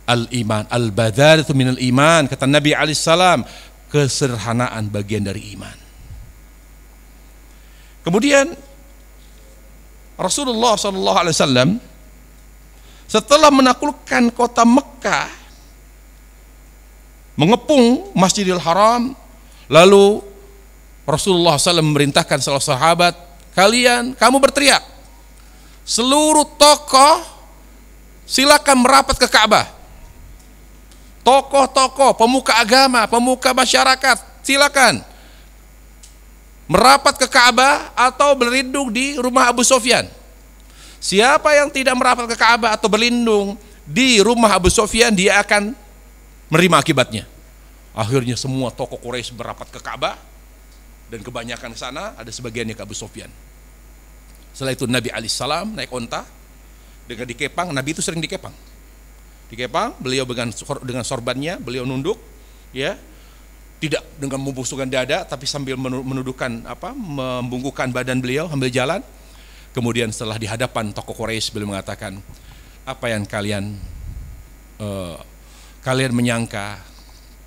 Al-iman, al-badalatu minal iman, kata Nabi alaihissalam, kesederhanaan bagian dari iman. Kemudian Rasulullah SAW setelah menaklukkan kota Mekah, mengepung Masjidil Haram, lalu Rasulullah SAW memerintahkan salah sahabat, kamu berteriak, seluruh tokoh silakan merapat ke Ka'bah. Tokoh-tokoh, pemuka agama, pemuka masyarakat, silakan merapat ke Ka'bah atau berlindung di rumah Abu Sufyan. Siapa yang tidak merapat ke Ka'bah atau berlindung di rumah Abu Sufyan, dia akan menerima akibatnya. Akhirnya semua tokoh Quraisy merapat ke Ka'bah, dan kebanyakan ke sana, ada sebagiannya ke Abu Sufyan. Setelah itu Nabi alaihissalam naik onta dengan dikepang. Nabi itu sering dikepang. Dikepang, beliau dengan sorbannya, beliau nunduk, ya. Tidak dengan membusungkan dada, tapi sambil menundukkan membungkukkan badan beliau sambil jalan. Kemudian setelah di hadapan tokoh Quraisy, beliau mengatakan, apa yang kalian menyangka,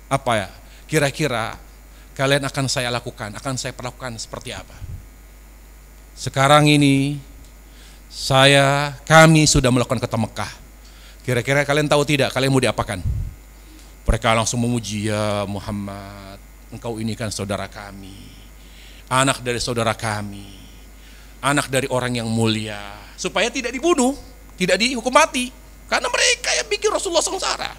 apa ya kira-kira kalian akan saya lakukan, akan saya perlakukan seperti apa? Sekarang ini kami sudah melakukan kota Mekah. Kira-kira kalian tahu tidak, kalian mau diapakan? Mereka langsung memuji, ya Muhammad, engkau ini kan saudara kami, anak dari saudara kami, anak dari orang yang mulia, supaya tidak dibunuh, tidak dihukum mati. Karena mereka yang bikin Rasulullah sengsara.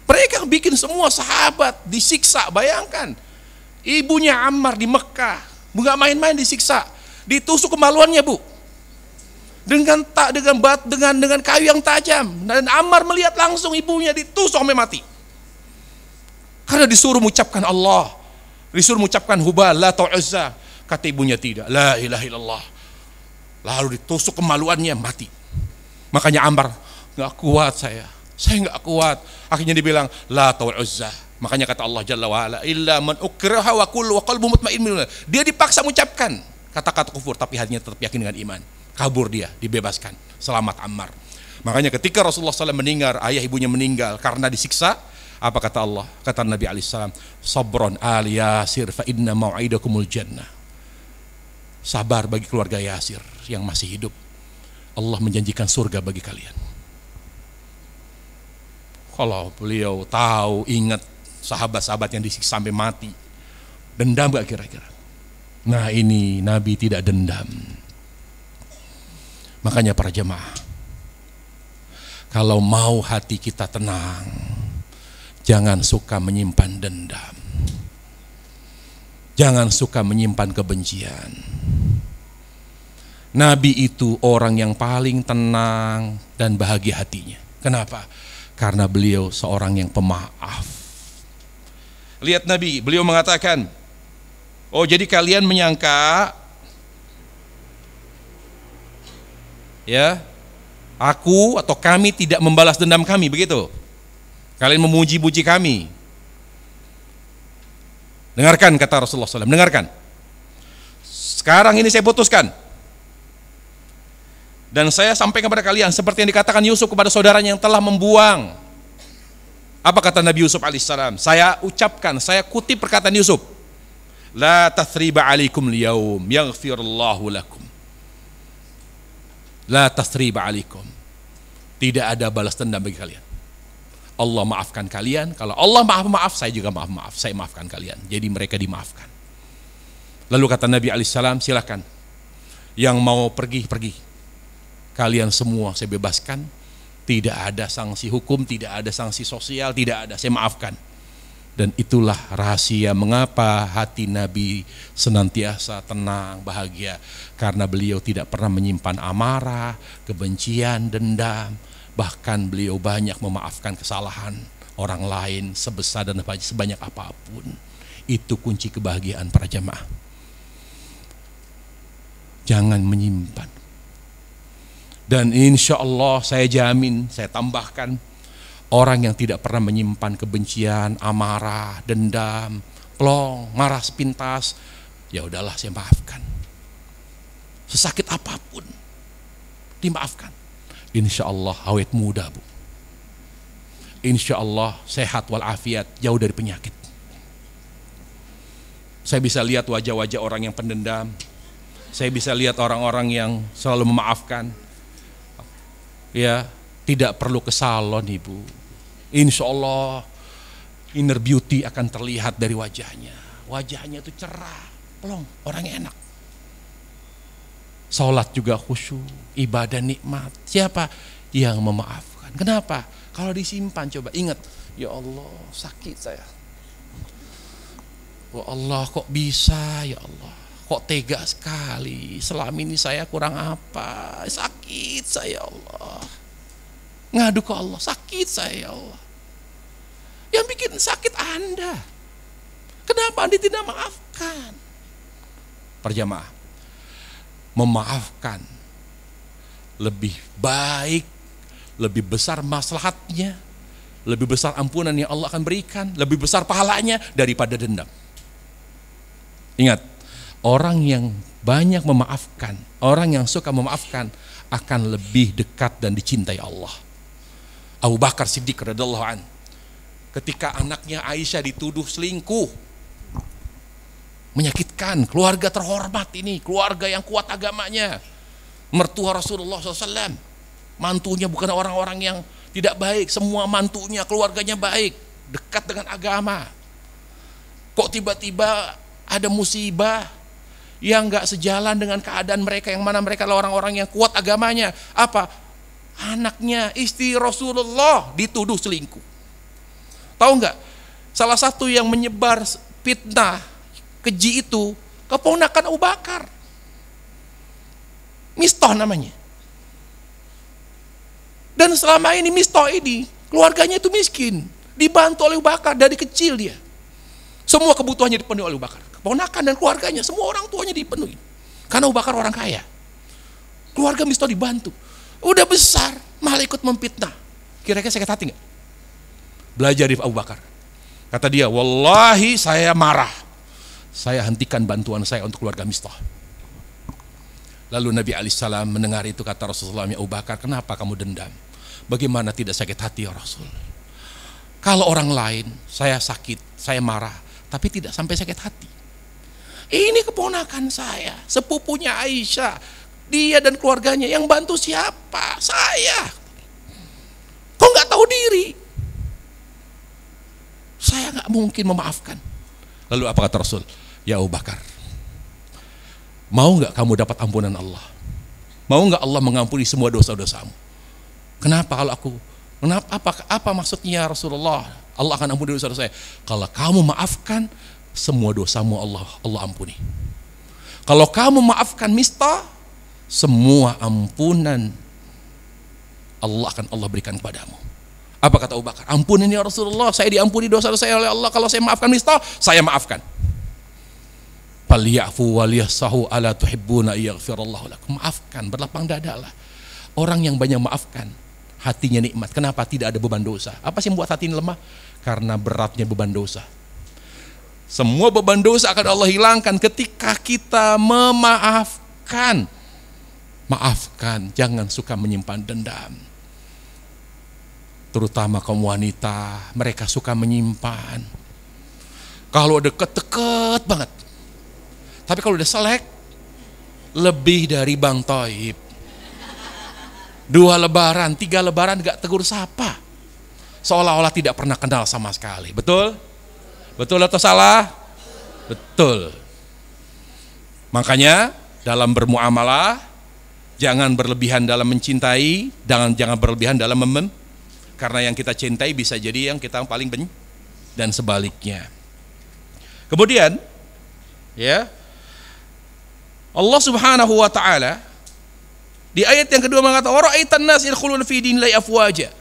Mereka yang bikin semua sahabat disiksa. Bayangkan, ibunya Ammar di Mekah, nggak main-main disiksa, ditusuk kemaluannya, Bu, dengan kayu yang tajam, dan Ammar melihat langsung ibunya ditusuk sampai mati. Karena disuruh mengucapkan Allah, disuruh mengucapkan Hubal, Lat, Uzza. Kata ibunya tidak, la ilaha illallah. Lalu ditusuk kemaluannya, mati. Makanya Ammar, nggak kuat saya nggak kuat. Akhirnya dibilang Lat wal Uzza. Makanya kata Allah Jalla wa ala, illa man ukriha wa qalbu mutmainnun. Dia dipaksa mengucapkan kata-kata kufur tapi hatinya tetap yakin dengan iman. Kabur dia, dibebaskan. Selamat Ammar. Makanya ketika Rasulullah SAW meninggal, ayah ibunya meninggal karena disiksa, apa kata Allah? Kata Nabi alaihissalam, sabron ali Yasir fa inna mau'idakumul jannah. Sabar bagi keluarga Yasir yang masih hidup. Allah menjanjikan surga bagi kalian. Kalau beliau tahu, ingat sahabat-sahabat yang disiksa sampai mati, dendam gak kira-kira? Nah ini Nabi tidak dendam. Makanya para jemaah, kalau mau hati kita tenang, jangan suka menyimpan dendam, jangan suka menyimpan kebencian. Nabi itu orang yang paling tenang dan bahagia hatinya. Kenapa? Karena beliau seorang yang pemaaf. Lihat Nabi, beliau mengatakan, oh jadi kalian menyangka ya aku atau kami tidak membalas dendam kami, begitu? Kalian memuji-puji kami. Dengarkan kata Rasulullah SAW, dengarkan. Sekarang ini saya putuskan. Dan saya sampaikan kepada kalian seperti yang dikatakan Yusuf kepada saudaranya yang telah membuang. Apa kata Nabi Yusuf alaihissalam? Saya ucapkan, saya kutip perkataan Yusuf. La tathriba alaikum liyaum yaghfirullahu lakum. La tathriba alaikum. Tidak ada balas dendam bagi kalian. Allah maafkan kalian. Kalau Allah maaf, saya juga maaf. Saya maafkan kalian. Jadi mereka dimaafkan. Lalu kata Nabi alaihissalam, silakan. Yang mau pergi. Kalian semua saya bebaskan. Tidak ada sanksi hukum, tidak ada sanksi sosial, tidak ada, saya maafkan. Dan itulah rahasia mengapa hati Nabi senantiasa tenang, bahagia. Karena beliau tidak pernah menyimpan amarah, kebencian, dendam. Bahkan beliau banyak memaafkan kesalahan orang lain sebesar dan sebanyak apapun. Itu kunci kebahagiaan para jemaah. Jangan menyimpan. Dan insya Allah saya jamin, saya tambahkan, orang yang tidak pernah menyimpan kebencian, amarah, dendam, plong, marah sepintas, ya udahlah saya maafkan. Sesakit apapun dimaafkan. Insya Allah awet muda, Bu. Insya Allah sehat walafiat, jauh dari penyakit. Saya bisa lihat wajah-wajah orang yang pendendam. Saya bisa lihat orang-orang yang selalu memaafkan. Ya, tidak perlu ke salon, Ibu. Insya Allah inner beauty akan terlihat dari wajahnya. Wajahnya itu cerah, plong, orangnya enak. Salat juga khusyuk, ibadah nikmat. Siapa yang memaafkan? Kenapa? Kalau disimpan, coba ingat, ya Allah sakit saya. Ya Allah kok bisa, ya Allah. Kok tega sekali, selama ini saya kurang apa, sakit saya Allah. Ngadu ke Allah, sakit saya Allah. Yang bikin sakit Anda. Kenapa Anda tidak maafkan? Perjamaah, memaafkan lebih baik, lebih besar maslahatnya, lebih besar ampunan yang Allah akan berikan, lebih besar pahalanya daripada dendam. Ingat, orang yang banyak memaafkan, orang yang suka memaafkan akan lebih dekat dan dicintai Allah. Abu Bakar Siddiq radhiyallahu anhu, ketika anaknya Aisyah dituduh selingkuh, menyakitkan keluarga terhormat ini, keluarga yang kuat agamanya, mertua Rasulullah SAW, mantunya bukan orang-orang yang tidak baik, semua mantunya, keluarganya baik, dekat dengan agama. Kok tiba-tiba ada musibah yang gak sejalan dengan keadaan mereka, yang mana mereka adalah orang-orang yang kuat agamanya. Apa? Anaknya, istri Rasulullah dituduh selingkuh. Tahu gak? Salah satu yang menyebar fitnah keji itu keponakan Abu Bakar, Mistah namanya. Dan selama ini Mistah ini keluarganya itu miskin, Dibantu oleh Abu Bakar dari kecil dia. Semua kebutuhannya dipenuhi oleh Abu Bakar. Keponakan dan keluarganya, semua orang tuanya dipenuhi. Karena Abu Bakar orang kaya. Keluarga Mistah dibantu. Udah besar, malah ikut memfitnah. Kira-kira sakit hati nggak? Belajar dari Abu Bakar. Kata dia, wallahi saya marah. Saya hentikan bantuan saya untuk keluarga Mistah. Lalu Nabi alaihissalam mendengar itu, kata Rasulullah, ya Abu Bakar, kenapa kamu dendam? Bagaimana tidak sakit hati ya Rasul? Kalau orang lain, saya sakit, saya marah, tapi tidak sampai sakit hati. Ini keponakan saya, sepupunya Aisyah, dia dan keluarganya yang bantu siapa? Saya. Kok nggak tahu diri? Saya nggak mungkin memaafkan. Lalu apa kata Rasul? Ya Abu Bakar, mau nggak kamu dapat ampunan Allah? Mau nggak Allah mengampuni semua dosa-dosamu? Kenapa kalau aku? Apa maksudnya Rasulullah? Allah akan ampuni dosa-dosa saya. Kalau kamu maafkan, semua dosamu Allah ampuni. Kalau kamu maafkan Mistah, semua ampunan Allah berikan kepadamu. Apa kata Abu Bakar? Ampunin ya Rasulullah, saya diampuni dosa-dosa saya oleh Allah. Kalau saya maafkan Mistah, saya maafkan. Falyafu walyasahu ala tuhibbuna yaghfirallahu lakum. Maafkan, berlapang dadalah. Orang yang banyak maafkan, hatinya nikmat. Kenapa? Tidak ada beban dosa. Apa sih yang membuat hati ini lemah? Karena beratnya beban dosa. Semua beban dosa akan Allah hilangkan ketika kita memaafkan. Maafkan, jangan suka menyimpan dendam. Terutama kaum wanita, mereka suka menyimpan. Kalau deket-deket banget. Tapi kalau udah selek, lebih dari Bang Toib. 2 lebaran, 3 lebaran gak tegur sapa. Seolah-olah tidak pernah kenal sama sekali. Betul? Betul atau salah? Betul. Makanya dalam bermuamalah, jangan berlebihan dalam mencintai, jangan berlebihan dalam karena yang kita cintai bisa jadi yang kita paling benci, dan sebaliknya. Kemudian, ya, Allah Subhanahu wa taala di ayat yang kedua mengatakan, "Wa ra'aitan nas yadkhuluna fi dinillahi afwaja."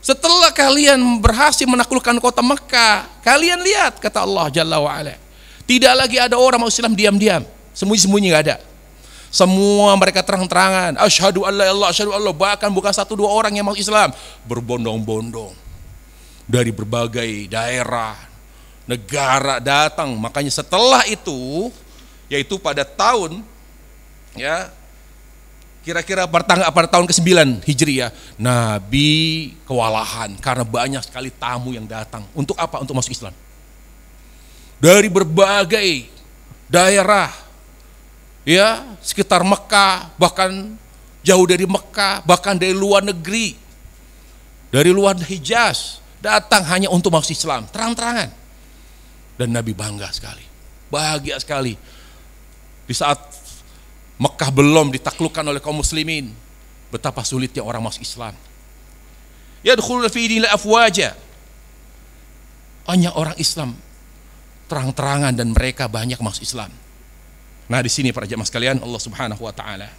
Setelah kalian berhasil menaklukkan kota Mekah, kalian lihat, kata Allah Jalla wa Ala, tidak lagi ada orang masuk Islam diam-diam, sembunyi-sembunyi enggak ada. Semua mereka terang-terangan, asyhadu an la ilaha illallah, asyhadu Allah, bahkan bukan 1-2 orang yang masuk Islam, berbondong-bondong dari berbagai daerah, negara datang. Makanya setelah itu, yaitu pada tahun, ya, kira-kira pada tahun ke-9 Hijriah, Nabi kewalahan karena banyak sekali tamu yang datang. Untuk apa? Untuk masuk Islam. Dari berbagai daerah, ya, sekitar Mekah, bahkan jauh dari Mekah, bahkan dari luar negeri, dari luar Hijaz, datang hanya untuk masuk Islam, terang-terangan. Dan Nabi bangga sekali, bahagia sekali. Di saat Mekah belum ditaklukkan oleh kaum muslimin, betapa sulitnya orang masuk Islam. Yadkhuluna fi dinillahi afwaja. Hanya orang Islam terang-terangan dan mereka banyak masuk Islam. Nah, di sini para jemaah sekalian, Allah Subhanahu wa taala,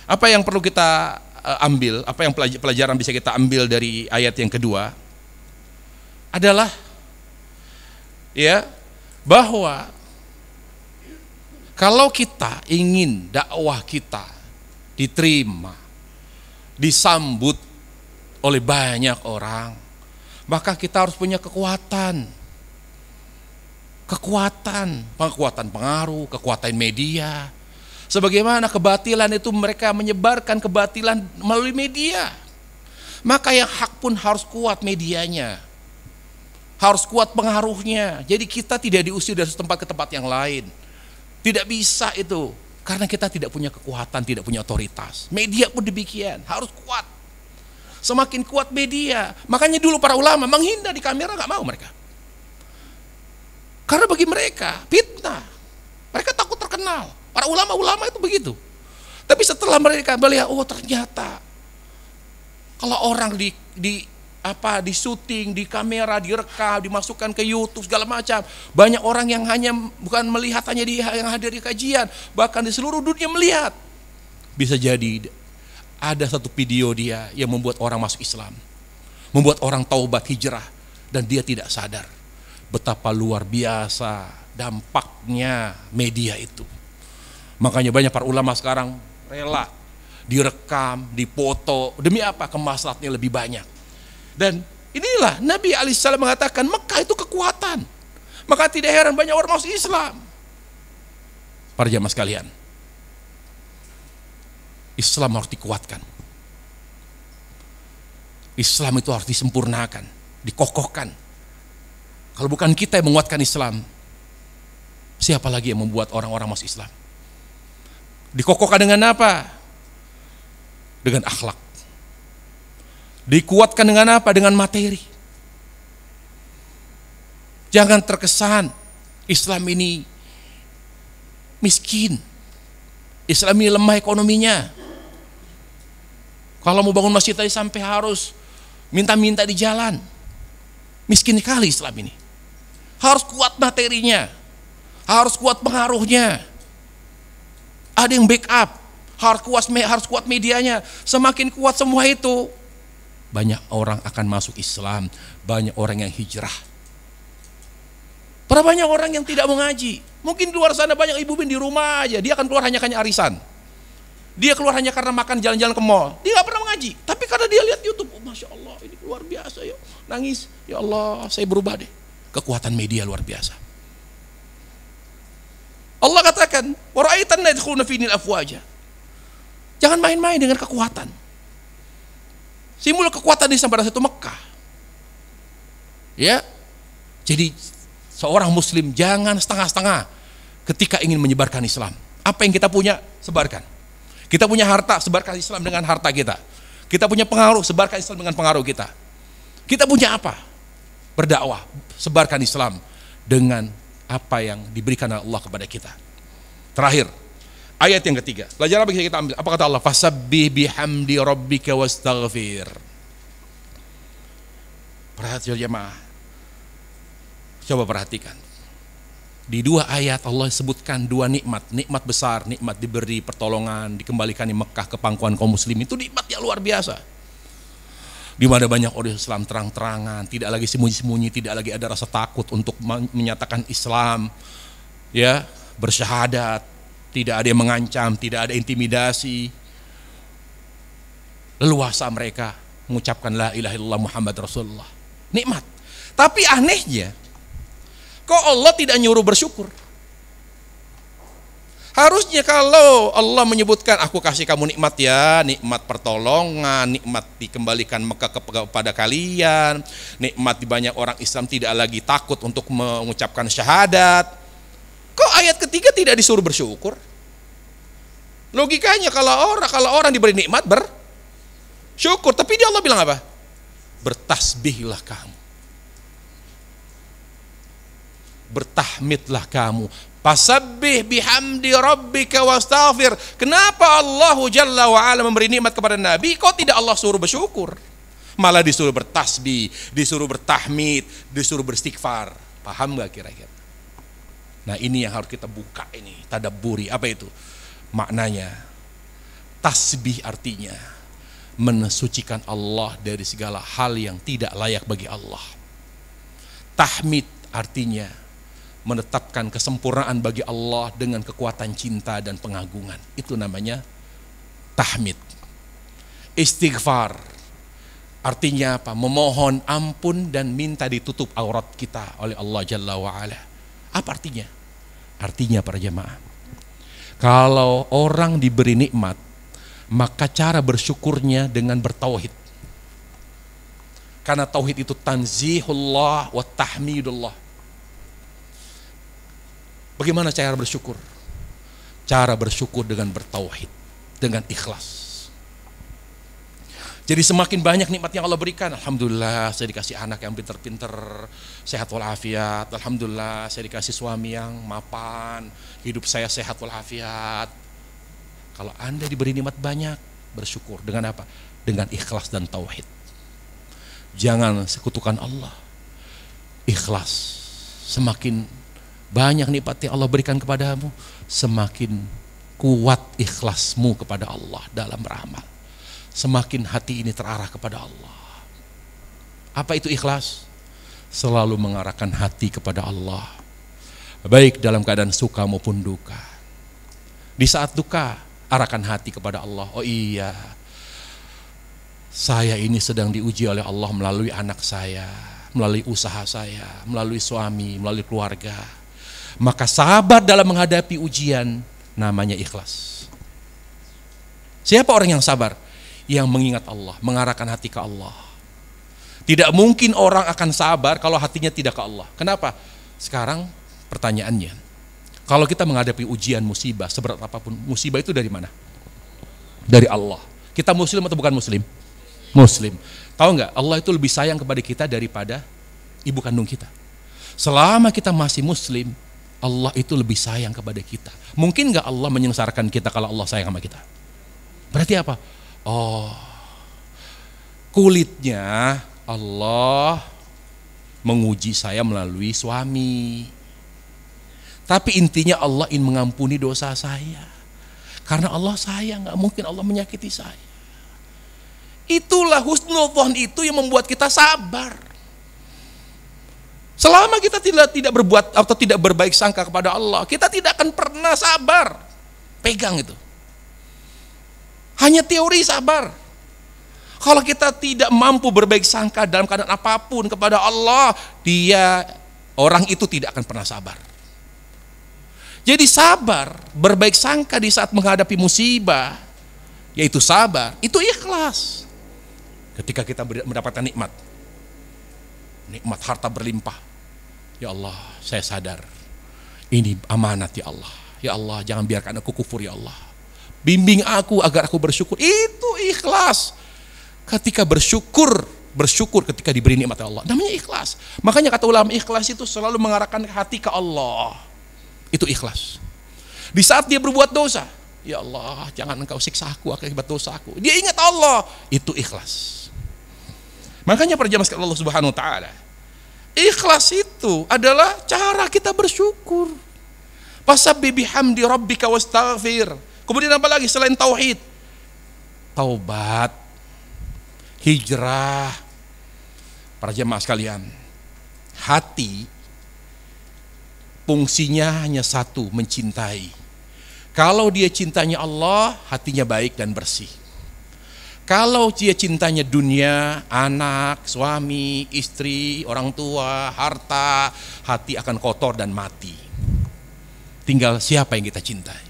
apa yang perlu kita ambil, apa yang pelajaran bisa kita ambil dari ayat yang kedua adalah, ya, bahwa kalau kita ingin dakwah kita diterima, disambut oleh banyak orang, maka kita harus punya kekuatan pengaruh, kekuatan media. Sebagaimana kebatilan itu mereka menyebarkan kebatilan melalui media, maka yang hak pun harus kuat medianya, harus kuat pengaruhnya. Jadi kita tidak diusir dari tempat ke tempat yang lain. Tidak bisa itu, karena kita tidak punya kekuatan, tidak punya otoritas. Media pun demikian, harus kuat. Semakin kuat media, makanya dulu para ulama menghindar di kamera, nggak mau mereka. Karena bagi mereka fitnah, mereka takut terkenal. Para ulama-ulama itu begitu. Tapi setelah mereka melihat, oh ternyata kalau orang di syuting, di kamera, direkam, dimasukkan ke YouTube segala macam. Banyak orang yang hanya bukan melihat hanya yang hadir di kajian, bahkan di seluruh dunia melihat. Bisa jadi ada satu video dia yang membuat orang masuk Islam. membuat orang taubat hijrah, dan dia tidak sadar betapa luar biasa dampaknya media itu. Makanya banyak para ulama sekarang rela direkam, dipoto, demi apa? Kemaslahatnya lebih banyak. Dan inilah Nabi alaihissalam mengatakan Mekah itu kekuatan, maka tidak heran banyak orang masuk Islam. Para jamaah sekalian, Islam harus dikuatkan. Islam itu harus disempurnakan, dikokohkan. Kalau bukan kita yang menguatkan Islam, siapa lagi yang membuat orang-orang masuk Islam? Dikokohkan dengan apa? Dengan akhlak. Dikuatkan dengan apa? Dengan materi. Jangan terkesan Islam ini miskin, Islam ini lemah ekonominya. Kalau mau bangun masjid tadi sampai harus minta-minta di jalan. Miskin sekali Islam ini. Harus kuat materinya, harus kuat pengaruhnya. Ada yang backup, harus kuat medianya. Semakin kuat semua itu, banyak orang akan masuk Islam, banyak orang yang hijrah. Berapa banyak orang yang tidak mengaji. Mungkin di luar sana banyak ibu bin di rumah aja, dia akan keluar hanya arisan. Dia keluar hanya karena makan, jalan-jalan ke mall. Dia gak pernah mengaji, tapi karena dia lihat YouTube, oh, Masya Allah, ini luar biasa ya. Nangis, ya Allah, saya berubah deh. Kekuatan media luar biasa. Allah katakan, wa ra'aitan yadkhuluna fi dinil afwaja. Jangan main-main dengan kekuatan. Simbol kekuatan di pada satu Mekah. Ya. Jadi seorang muslim jangan setengah-setengah ketika ingin menyebarkan Islam. Apa yang kita punya, sebarkan. Kita punya harta, sebarkan Islam dengan harta kita. Kita punya pengaruh, sebarkan Islam dengan pengaruh kita. Kita punya apa? Berdakwah, sebarkan Islam dengan apa yang diberikan Allah kepada kita. Terakhir, ayat yang ketiga. Pelajaran apa yang kita ambil? Apa kata Allah? Fasabbih bihamdi rabbika wastaghfir. Perhatikan jemaah. Coba perhatikan. Di dua ayat Allah sebutkan dua nikmat, nikmat besar, nikmat diberi pertolongan, dikembalikan di Mekah ke pangkuan kaum muslim, itu nikmat yang luar biasa. Di mana banyak orang Islam terang-terangan, tidak lagi sembunyi-sembunyi, tidak lagi ada rasa takut untuk menyatakan Islam, ya, bersyahadat, tidak ada yang mengancam, tidak ada intimidasi. Leluasa mereka mengucapkan la ilaha illallah Muhammad Rasulullah. Nikmat. Tapi anehnya, kok Allah tidak nyuruh bersyukur? Harusnya kalau Allah menyebutkan aku kasih kamu nikmat ya, nikmat pertolongan, nikmat dikembalikan Mekah kepada kalian, nikmat di banyak orang Islam tidak lagi takut untuk mengucapkan syahadat. Kok ayat ketiga tidak disuruh bersyukur? Logikanya kalau orang diberi nikmat bersyukur, tapi dia Allah bilang apa? Bertasbihlah kamu. Bertahmidlah kamu. Fasabbih bihamdi rabbika wastaghfir. Kenapa Allah Jalla wa Ala memberi nikmat kepada Nabi, kok tidak Allah suruh bersyukur? Malah disuruh bertasbih, disuruh bertahmid, disuruh beristighfar. Paham gak kira-kira? Nah, ini yang harus kita buka ini, tadabburi. Apa itu? Maknanya, tasbih artinya mensucikan Allah dari segala hal yang tidak layak bagi Allah. Tahmid artinya menetapkan kesempurnaan bagi Allah dengan kekuatan cinta dan pengagungan. Itu namanya tahmid. Istighfar artinya apa? Memohon ampun dan minta ditutup aurat kita oleh Allah Jalla wa'ala. Apa artinya? Artinya para jemaah, kalau orang diberi nikmat, maka cara bersyukurnya dengan bertauhid. Karena tauhid itu tanzihullah wa tahmidullah. Bagaimana cara bersyukur? Cara bersyukur dengan bertauhid, dengan ikhlas. Jadi semakin banyak nikmat yang Allah berikan, alhamdulillah saya dikasih anak yang pinter-pinter, sehat walafiat, alhamdulillah saya dikasih suami yang mapan, hidup saya sehat walafiat. Kalau Anda diberi nikmat banyak, bersyukur dengan apa? Dengan ikhlas dan tauhid. Jangan sekutukan Allah. Ikhlas. Semakin banyak nikmat yang Allah berikan kepadamu, semakin kuat ikhlasmu kepada Allah dalam beramal. Semakin hati ini terarah kepada Allah. Apa itu ikhlas? Selalu mengarahkan hati kepada Allah, baik dalam keadaan suka maupun duka. Di saat duka, arahkan hati kepada Allah. Oh iya, saya ini sedang diuji oleh Allah melalui anak saya, melalui usaha saya, melalui suami, melalui keluarga. Maka sabar dalam menghadapi ujian, namanya ikhlas. Siapa orang yang sabar? Yang mengingat Allah, mengarahkan hati ke Allah. Tidak mungkin orang akan sabar kalau hatinya tidak ke Allah. Kenapa? Sekarang pertanyaannya, kalau kita menghadapi ujian musibah, seberat apapun, musibah itu dari mana? Dari Allah. Kita muslim atau bukan muslim? Muslim. Tahu nggak? Allah itu lebih sayang kepada kita daripada ibu kandung kita. Selama kita masih muslim, Allah itu lebih sayang kepada kita. Mungkin nggak Allah menyengsarakan kita kalau Allah sayang sama kita? Berarti apa? Oh, kulitnya Allah menguji saya melalui suami. Tapi intinya Allah ingin mengampuni dosa saya. Karena Allah sayang, gak mungkin Allah menyakiti saya. Itulah husnul dzan itu yang membuat kita sabar. Selama kita tidak berbuat atau tidak berbaik sangka kepada Allah, kita tidak akan pernah sabar. Pegang itu. Hanya teori sabar. Kalau kita tidak mampu berbaik sangka dalam keadaan apapun kepada Allah, orang itu tidak akan pernah sabar. Jadi sabar, berbaik sangka di saat menghadapi musibah, yaitu sabar, itu ikhlas. Ketika kita mendapatkan nikmat harta berlimpah, ya Allah, saya sadar ini amanat ya Allah. Ya Allah, jangan biarkan aku kufur ya Allah. Bimbing aku agar aku bersyukur. Itu ikhlas. Ketika bersyukur ketika diberi nikmat Allah, namanya ikhlas. Makanya kata ulama, ikhlas itu selalu mengarahkan hati ke Allah. Itu ikhlas. Di saat dia berbuat dosa, ya Allah, jangan engkau siksa aku akibat dosa aku, dia ingat Allah. Itu ikhlas. Makanya para jamaah sekalian Allah Subhanahu wa taala, ikhlas itu adalah cara kita bersyukur. Fasabbih bihamdi rabbika wastaghfir. Kemudian apa lagi selain tauhid? Taubat, hijrah. Para jemaah sekalian, hati fungsinya hanya satu, mencintai. Kalau dia cintanya Allah, hatinya baik dan bersih. Kalau dia cintanya dunia, anak, suami, istri, orang tua, harta, hati akan kotor dan mati. Tinggal siapa yang kita cintai.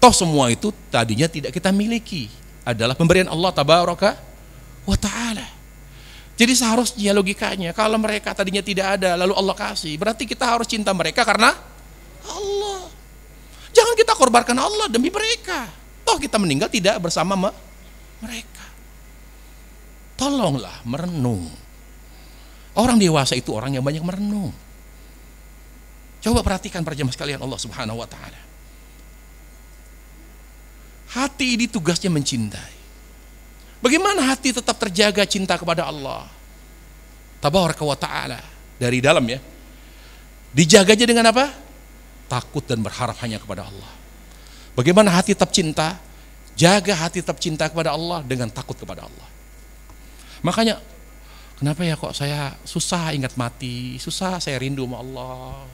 Toh semua itu tadinya tidak kita miliki, adalah pemberian Allah tabaraka wa ta'ala. Jadi seharusnya logikanya, kalau mereka tadinya tidak ada lalu Allah kasih, berarti kita harus cinta mereka karena Allah. Jangan kita korbankan Allah demi mereka. Toh kita meninggal tidak bersama mereka. Tolonglah merenung. Orang dewasa itu orang yang banyak merenung. Coba perhatikan para jemaah sekalian Allah Subhanahu wa ta'ala. Hati ini tugasnya mencintai. Bagaimana hati tetap terjaga cinta kepada Allah tabaraka wa ta'ala dari dalam ya? Dijaganya dengan apa? Takut dan berharap hanya kepada Allah. Bagaimana hati tetap cinta? Jaga hati tetap cinta kepada Allah dengan takut kepada Allah. Makanya kenapa ya kok saya susah ingat mati, susah saya rindu sama Allah.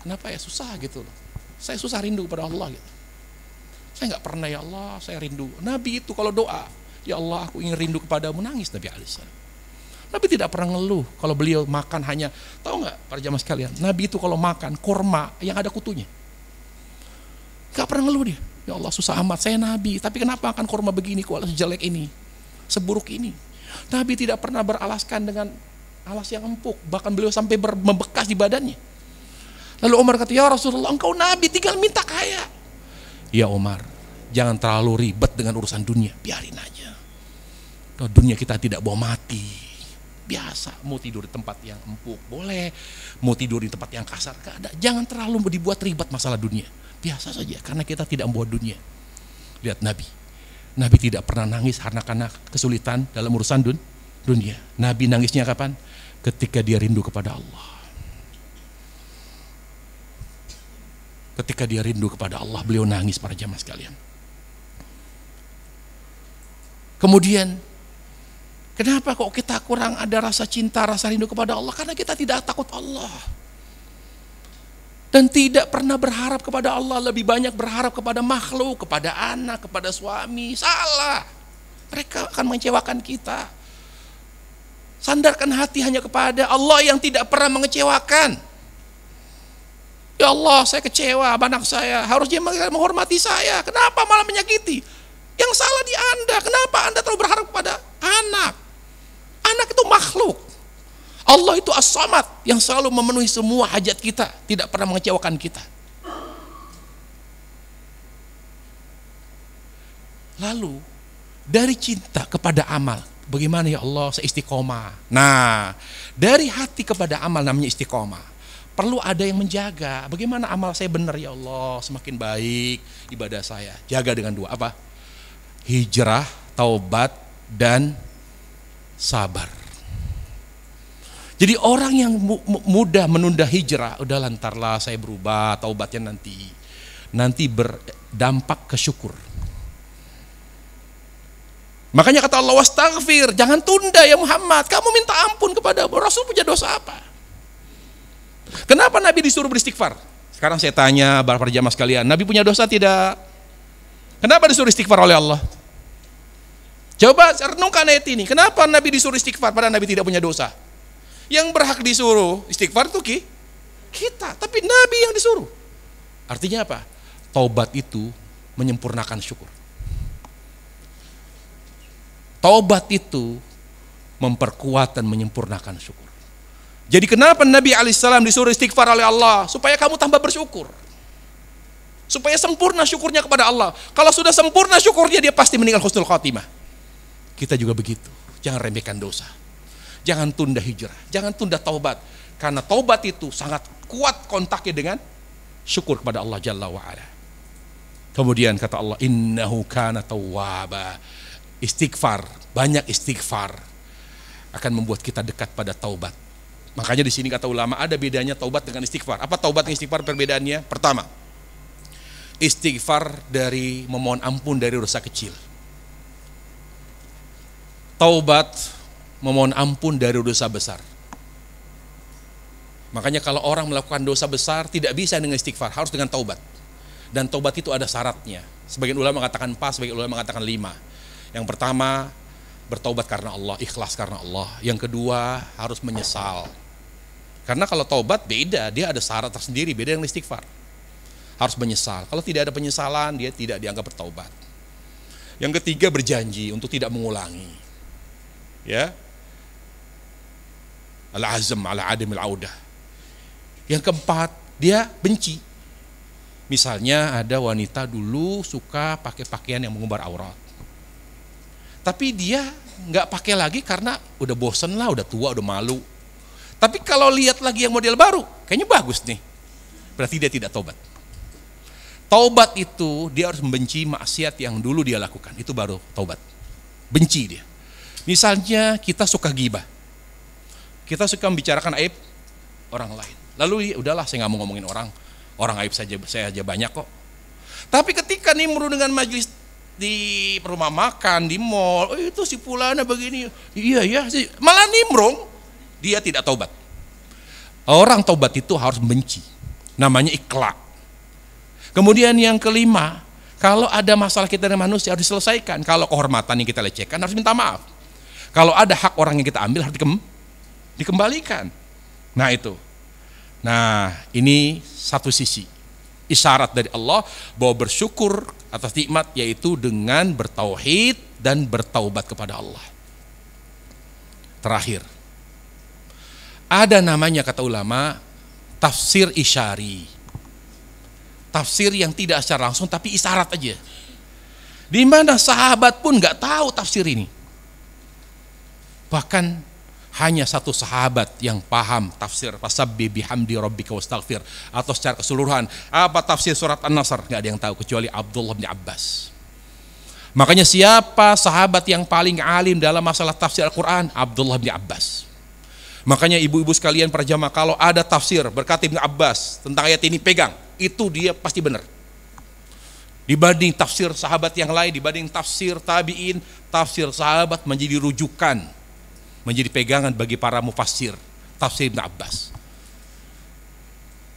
Kenapa ya susah gitu loh. Saya susah rindu kepada Allah gitu. Saya nggak pernah ya Allah, saya rindu. Nabi itu kalau doa, ya Allah aku ingin rindu kepadamu, nangis Nabi alaihissalam. Nabi tidak pernah ngeluh kalau beliau makan hanya, tahu nggak para jamaah sekalian, Nabi itu kalau makan korma yang ada kutunya, nggak pernah ngeluh dia. Ya Allah susah amat, saya Nabi, tapi kenapa makan korma begini kok sejelek ini, seburuk ini. Nabi tidak pernah beralaskan dengan alas yang empuk, bahkan beliau sampai membekas di badannya. Lalu Umar kata, ya Rasulullah engkau Nabi tinggal minta kaya. Ya Umar, jangan terlalu ribet dengan urusan dunia, biarin aja. Dunia kita tidak bawa mati. Biasa, mau tidur di tempat yang empuk boleh, mau tidur di tempat yang kasar gak ada. Jangan terlalu dibuat ribet masalah dunia. Biasa saja, karena kita tidak membawa dunia. Lihat Nabi. Nabi tidak pernah nangis karena kesulitan dalam urusan dunia. Nabi nangisnya kapan? Ketika dia rindu kepada Allah. Ketika dia rindu kepada Allah, beliau nangis para jamaah sekalian. Kemudian Kenapa kok kita kurang ada rasa cinta, rasa rindu kepada Allah? Karena kita tidak takut Allah. Dan tidak pernah berharap kepada Allah, lebih banyak berharap kepada makhluk, kepada anak, kepada suami. Salah. Mereka akan mengecewakan kita. Sandarkan hati hanya kepada Allah yang tidak pernah mengecewakan. Ya Allah, saya kecewa sama anak saya. Harusnya menghormati saya. Kenapa malah menyakiti? Yang salah di Anda. Kenapa Anda terlalu berharap kepada anak? Anak itu makhluk. Allah itu As-Samad yang selalu memenuhi semua hajat kita, tidak pernah mengecewakan kita. Lalu dari cinta kepada amal, bagaimana ya Allah saya istiqomah? Nah, dari hati kepada amal namanya istiqomah. Perlu ada yang menjaga. Bagaimana amal saya benar ya Allah, semakin baik ibadah saya. Jaga dengan dua apa? Hijrah, taubat, dan sabar. Jadi orang yang mudah menunda hijrah, udah lantarlah saya berubah, taubatnya nanti berdampak ke syukur. Makanya kata Allah, wastaghfir, jangan tunda ya Muhammad, kamu minta ampun kepada Rasul punya dosa apa? Kenapa Nabi disuruh beristighfar? Sekarang saya tanya para jamaah sekalian, Nabi punya dosa tidak? Kenapa disuruh istighfar oleh Allah? Coba renungkan ayat ini, kenapa Nabi disuruh istighfar padahal Nabi tidak punya dosa? Yang berhak disuruh istighfar itu kita, tapi Nabi yang disuruh. Artinya apa? Taubat itu menyempurnakan syukur. Taubat itu memperkuat dan menyempurnakan syukur. Jadi kenapa Nabi alaihissalam disuruh istighfar oleh Allah? Supaya kamu tambah bersyukur. Supaya sempurna syukurnya kepada Allah. Kalau sudah sempurna syukurnya, dia pasti meninggal husnul khotimah. Kita juga begitu. Jangan remehkan dosa. Jangan tunda hijrah, jangan tunda taubat. Karena taubat itu sangat kuat kontaknya dengan syukur kepada Allah Jalla wa'ala. Kemudian kata Allah, innahu kana tawwaba. Istighfar, banyak istighfar akan membuat kita dekat pada taubat. Makanya di sini kata ulama ada bedanya taubat dengan istighfar. Apa taubat dan istighfar perbedaannya? Pertama, istighfar dari memohon ampun dari dosa kecil. Taubat memohon ampun dari dosa besar. Makanya kalau orang melakukan dosa besar tidak bisa dengan istighfar, harus dengan taubat. Dan taubat itu ada syaratnya. Sebagian ulama mengatakan 4, sebagian ulama mengatakan 5. Yang pertama, bertaubat karena Allah, ikhlas karena Allah. Yang kedua, harus menyesal. Karena kalau taubat beda, dia ada syarat tersendiri, beda dengan istighfar. Harus menyesal. Kalau tidak ada penyesalan, dia tidak dianggap bertaubat. Yang ketiga, berjanji untuk tidak mengulangi. Ya. Al-azam ala adamil audah. Yang keempat, dia benci. Misalnya ada wanita dulu suka pakai pakaian yang mengumbar aurat. Tapi dia nggak pakai lagi karena udah bosen lah, udah tua, udah malu. Tapi kalau lihat lagi yang model baru, kayaknya bagus nih. Berarti dia tidak taubat. Taubat itu dia harus membenci maksiat yang dulu dia lakukan. Itu baru taubat. Benci dia. Misalnya kita suka ghibah. Kita suka membicarakan aib orang lain. Lalu udahlah saya nggak mau ngomongin orang. Orang aib saja saya aja banyak kok. Tapi ketika nimbrung dengan majelis di rumah makan, di mall, itu si fulana begini. Iya ya, malah nimbrung, dia tidak taubat. Orang taubat itu harus membenci. Namanya ikhla. Kemudian yang kelima, kalau ada masalah kita dengan manusia harus diselesaikan. Kalau kehormatan yang kita lecehkan harus minta maaf. Kalau ada hak orang yang kita ambil harus dikembalikan. Nah itu. Nah ini satu sisi isyarat dari Allah bahwa bersyukur atas nikmat yaitu dengan bertauhid dan bertaubat kepada Allah. Terakhir, ada namanya kata ulama tafsir isyari. Tafsir yang tidak secara langsung tapi isyarat aja. Di mana sahabat pun nggak tahu tafsir ini. Bahkan hanya satu sahabat yang paham tafsir fasabbih bihamdi rabbika wastaghfir, atau secara keseluruhan apa tafsir surat An-Nasr, nggak ada yang tahu kecuali Abdullah bin Abbas. Makanya siapa sahabat yang paling alim dalam masalah tafsir Al-Quran? Abdullah bin Abbas. Makanya ibu-ibu sekalian para jamaah, kalau ada tafsir berkata Ibnu Abbas tentang ayat ini, pegang, itu dia pasti benar. Dibanding tafsir sahabat yang lain, dibanding tafsir tabi'in, tafsir sahabat menjadi rujukan menjadi pegangan bagi para mufassir tafsir Ibn Abbas.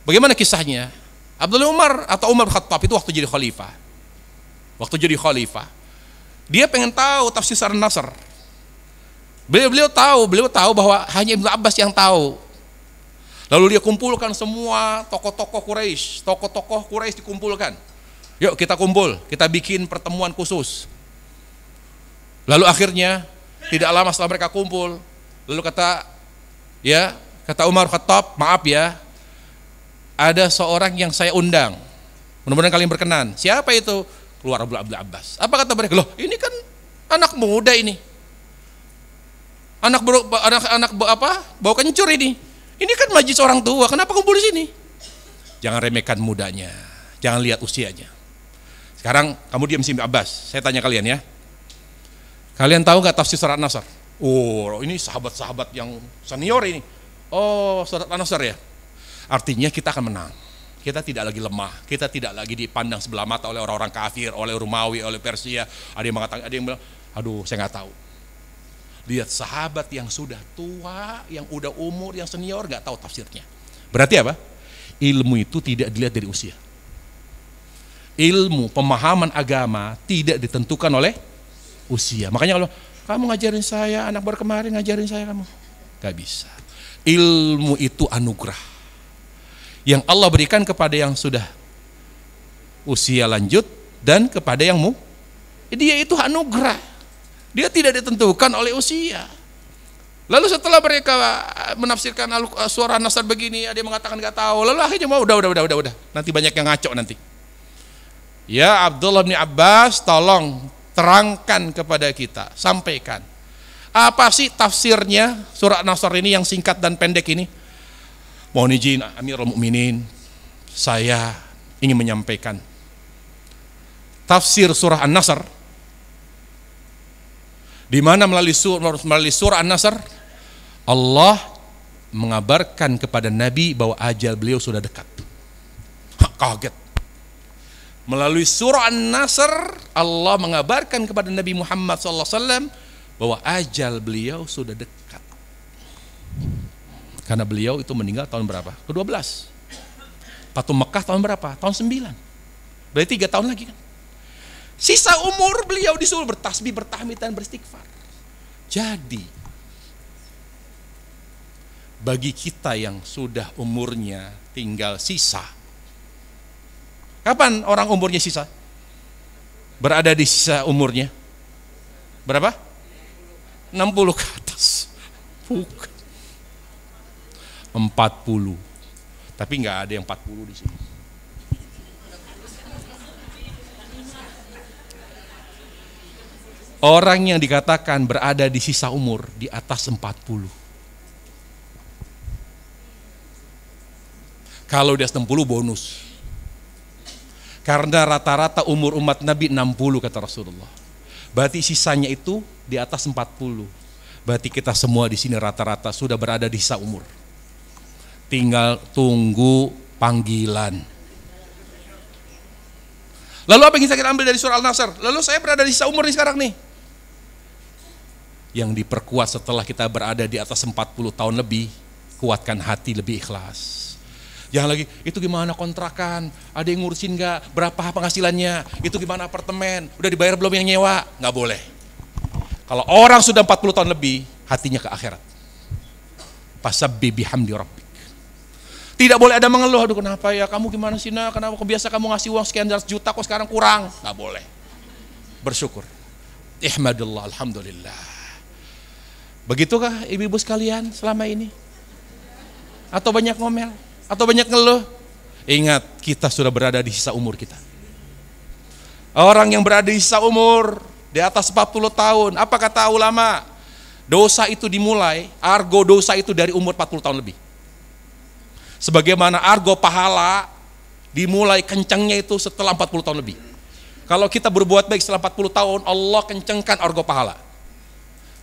Bagaimana kisahnya? Abdullah Umar atau Umar Khattab itu waktu jadi khalifah. Dia pengen tahu tafsir Surah An-Nasr. Beliau tahu bahwa hanya Ibn Abbas yang tahu. Lalu dia kumpulkan semua tokoh-tokoh Quraisy dikumpulkan. Yuk kita kumpul, kita bikin pertemuan khusus. Lalu akhirnya tidak lama setelah mereka kumpul, lalu kata Umar Khattab, maaf ya, ada seorang yang saya undang. Mudah-mudahan kalian berkenan. Siapa itu? Keluar Abdullah Abbas. Apa kata mereka? Loh, ini kan anak muda ini. Anak bau kencur ini. Ini kan majlis orang tua. Kenapa kumpul di sini? Jangan remehkan mudanya. Jangan lihat usianya. Sekarang kamu diam sini Abbas. Saya tanya kalian ya. Kalian tahu nggak tafsir Surat An-Nasr? Oh, ini sahabat-sahabat yang senior ini. Oh, Surat An-Nasr ya. Artinya kita akan menang. Kita tidak lagi lemah. Kita tidak lagi dipandang sebelah mata oleh orang-orang kafir, oleh Romawi, oleh Persia. Ada yang mengatakan, ada yang bilang, aduh, saya nggak tahu. Lihat sahabat yang sudah tua, yang udah umur, yang senior, nggak tahu tafsirnya. Berarti apa? Ilmu itu tidak dilihat dari usia. Ilmu pemahaman agama tidak ditentukan oleh usia. Makanya kalau kamu ngajarin saya, anak baru kemarin ngajarin saya kamu, nggak bisa. Ilmu itu anugerah yang Allah berikan kepada yang sudah usia lanjut dan kepada yang dia itu anugerah. Dia tidak ditentukan oleh usia. Lalu setelah mereka menafsirkan surah An-Nasr begini, ada yang mengatakan nggak tahu. Lalu akhirnya udah. Nanti banyak yang ngaco nanti. Ya Abdullah bin Abbas, tolong terangkan kepada kita, sampaikan. Apa sih tafsirnya surah An-Nasr ini yang singkat dan pendek ini? Mohon izin Amirul Mukminin, saya ingin menyampaikan tafsir surah An-Nasr, di mana melalui surah An-Nasr Allah mengabarkan kepada Nabi bahwa ajal beliau sudah dekat. Kaget. Melalui surah An-Nasr Allah mengabarkan kepada Nabi Muhammad SAW bahwa ajal beliau sudah dekat. Karena beliau itu meninggal tahun berapa? Ke-12. Fatu Mekah tahun berapa? Tahun 9. Berarti 3 tahun lagi kan? Sisa umur beliau disuruh bertasbih, bertahmid dan beristighfar. Jadi bagi kita yang sudah umurnya tinggal sisa, kapan orang umurnya sisa? Berada di sisa umurnya berapa? 60 ke atas. Bukan 40. Tapi nggak ada yang 40 di sini. Orang yang dikatakan berada di sisa umur di atas 40. Kalau di atas 60 bonus. Karena rata-rata umur umat Nabi 60 kata Rasulullah. Berarti sisanya itu di atas 40. Berarti kita semua di sini rata-rata sudah berada di sisa umur. Tinggal tunggu panggilan. Lalu apa yang kita ambil dari surah Al-Nasr? Lalu saya berada di sisa umur nih sekarang nih. Yang diperkuat setelah kita berada di atas 40 tahun lebih, kuatkan hati lebih ikhlas. Jangan lagi, itu gimana kontrakan, ada yang ngurusin nggak, berapa penghasilannya, itu gimana apartemen, udah dibayar belum yang nyewa, nggak boleh. Kalau orang sudah 40 tahun lebih, hatinya ke akhirat. Fasabbih bihamdi rabbik. Tidak boleh ada mengeluh, aduh kenapa ya, kamu gimana sih nak, kenapa biasa kamu ngasih uang sekian ratus juta kok sekarang kurang, nggak boleh. Bersyukur. Ihmadullah, alhamdulillah. Begitukah ibu-ibu sekalian selama ini? Atau banyak ngomel? Atau banyak ngeluh? Ingat, kita sudah berada di sisa umur kita. Orang yang berada di sisa umur di atas 40 tahun, apa kata ulama? Dosa itu dimulai, argo dosa itu dari umur 40 tahun lebih. Sebagaimana argo pahala dimulai kencangnya itu setelah 40 tahun lebih. Kalau kita berbuat baik setelah 40 tahun, Allah kencangkan argo pahala.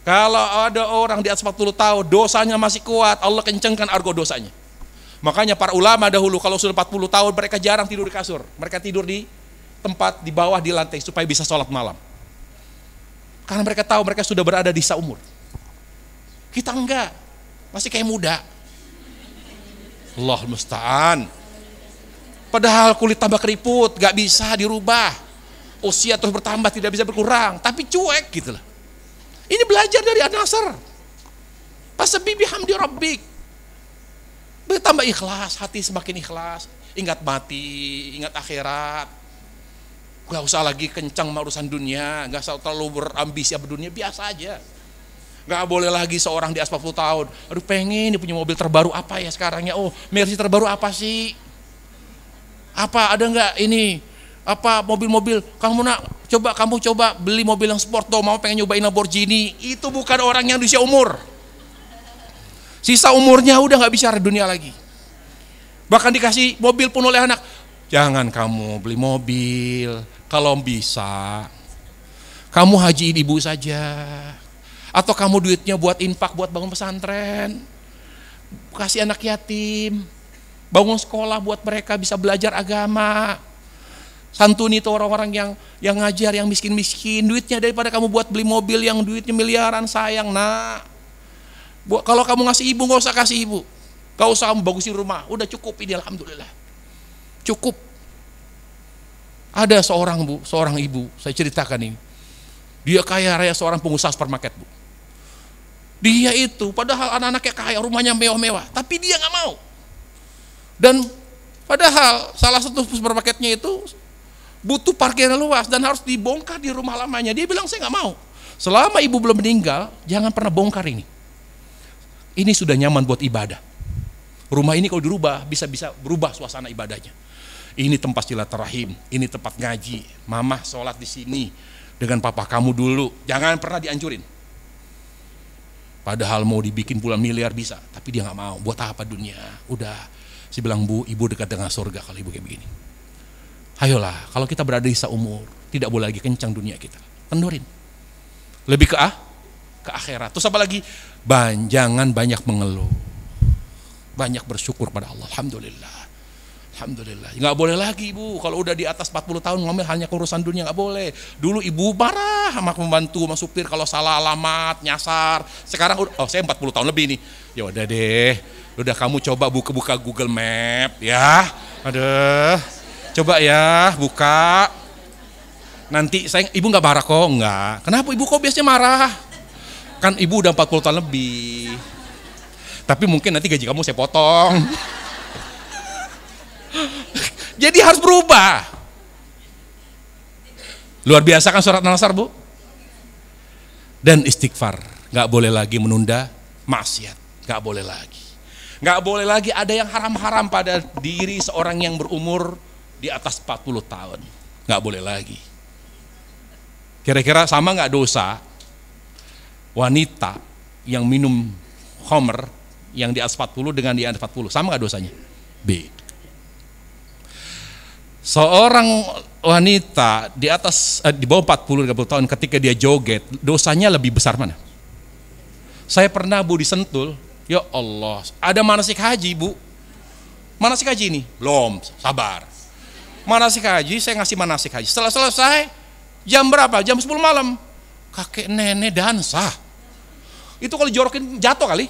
Kalau ada orang di atas 40 tahun, dosanya masih kuat, Allah kencangkan argo dosanya. Makanya para ulama dahulu kalau sudah 40 tahun, mereka jarang tidur di kasur. Mereka tidur di tempat, di bawah, di lantai, supaya bisa sholat malam. Karena mereka tahu mereka sudah berada di sisa umur. Kita enggak, masih kayak muda. Allah musta'an. Padahal kulit tambah keriput, gak bisa dirubah. Usia terus bertambah, tidak bisa berkurang. Tapi cuek gitu lah. Ini belajar dari An-Nasr. Fasabbi bihamdi rabbik. Bertambah ikhlas, hati semakin ikhlas. Ingat mati, ingat akhirat. Gak usah lagi kencang urusan dunia, gak usah terlalu berambisi berdunia, biasa aja. Gak boleh lagi seorang di atas 40 tahun, aduh pengen punya mobil terbaru apa ya sekarang ya, oh Mercy terbaru apa sih? Apa ada nggak ini? Apa mobil-mobil? Kamu coba beli mobil yang sport dong, mau pengen nyobain Lamborghini. Itu bukan orang yang di usia umur. Sisa umurnya udah nggak bicara dunia lagi. Bahkan dikasih mobil pun oleh anak, jangan kamu beli mobil, kalau bisa kamu hajiin ibu saja. Atau kamu duitnya buat infak, buat bangun pesantren, kasih anak yatim, bangun sekolah buat mereka bisa belajar agama, santuni itu orang-orang yang ngajar, yang miskin-miskin, duitnya daripada kamu buat beli mobil yang duitnya miliaran, sayang nak. Kalau kamu ngasih ibu, gak usah kasih ibu, gak usah kamu bagusin rumah, udah cukup ini, alhamdulillah cukup. Ada seorang ibu, saya ceritakan ini, dia kaya raya, seorang pengusaha supermarket bu. Dia itu padahal anak-anaknya kaya, rumahnya mewah-mewah, tapi dia nggak mau. Dan padahal salah satu supermarketnya itu butuh parkiran luas dan harus dibongkar di rumah lamanya. Dia bilang saya nggak mau. Selama ibu belum meninggal, jangan pernah bongkar ini. Ini sudah nyaman buat ibadah. Rumah ini kalau dirubah bisa berubah suasana ibadahnya. Ini tempat silaturahim, ini tempat ngaji. Mama sholat di sini dengan papa kamu dulu. Jangan pernah dihancurin. Padahal mau dibikin puluhan miliar bisa, tapi dia nggak mau. Buat apa dunia? Udah, saya bilang bu, ibu dekat dengan surga kalau ibu kayak begini. Ayolah, kalau kita berada di seumur, tidak boleh lagi kencang dunia kita. Kendorin. Lebih ke akhirat. Terus apa lagi? Jangan banyak mengeluh. Banyak bersyukur pada Allah. Alhamdulillah. Alhamdulillah. Nggak boleh lagi ibu, kalau udah di atas 40 tahun ngomel hanya urusan dunia, nggak boleh. Dulu ibu marah sama pembantu, sama supir kalau salah alamat, nyasar. Sekarang saya 40 tahun lebih nih. Ya udah deh, udah kamu coba buka Google Map ya. Aduh, coba ya buka. Nanti ibu nggak marah kok, nggak. Kenapa ibu kok biasanya marah? Kan ibu udah 40 tahun lebih. Tapi mungkin nanti gaji kamu saya potong. Jadi harus berubah. Luar biasa kan surat An-Nasr bu? Dan istighfar, nggak boleh lagi menunda maksiat, nggak boleh lagi. Nggak boleh lagi ada yang haram-haram pada diri seorang yang berumur di atas 40 tahun. Nggak boleh lagi. Kira-kira sama nggak dosa wanita yang minum khamr yang di atas 40 dengan di atas 40? Sama nggak dosanya? B. Seorang wanita di bawah 40-30 tahun ketika dia joget, dosanya lebih besar mana? Saya pernah bu di Sentul, ya Allah, ada manasik haji bu. Manasik haji ini? Belum, sabar. Manasik haji, saya ngasih manasik haji. Setelah selesai, jam berapa? Jam 10 malam. Kakek nenek dansa. Itu kalau jorokin jatuh kali.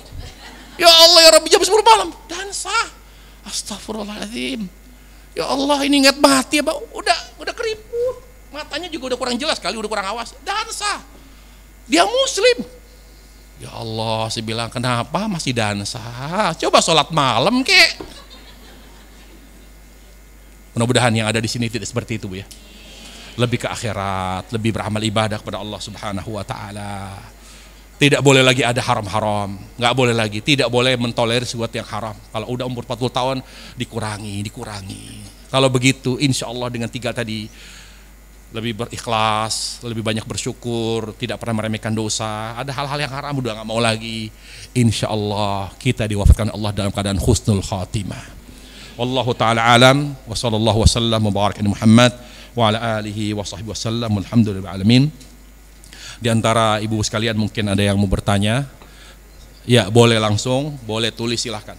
Ya Allah ya Rabbi, jam 10 malam, dansa. Astagfirullahaladzim. Ya Allah, ini ingat mati ya, udah keriput, matanya juga udah kurang jelas kali, udah kurang awas, dansa. Dia muslim. Ya Allah, saya bilang kenapa masih dansa? Coba sholat malam kek. Mudah-mudahan yang ada di sini tidak seperti itu bu ya. Lebih ke akhirat, lebih beramal ibadah kepada Allah Subhanahu wa taala. Tidak boleh lagi ada haram-haram, nggak boleh lagi, tidak boleh mentolerir sesuatu yang haram. Kalau udah umur 40 tahun, dikurangi. Kalau begitu, insya Allah dengan 3 tadi, lebih berikhlas, lebih banyak bersyukur, tidak pernah meremehkan dosa. Ada hal-hal yang haram, udah nggak mau lagi. Insya Allah kita diwafatkan Allah dalam keadaan husnul khatimah. Wallahu ta'ala alam, wa sallallahu wasallam, wa barak Muhammad, wa ala alihi wa sahbihi wasallam, walhamdulillah alamin. Di antara ibu sekalian mungkin ada yang mau bertanya, ya boleh langsung, boleh tulis silahkan.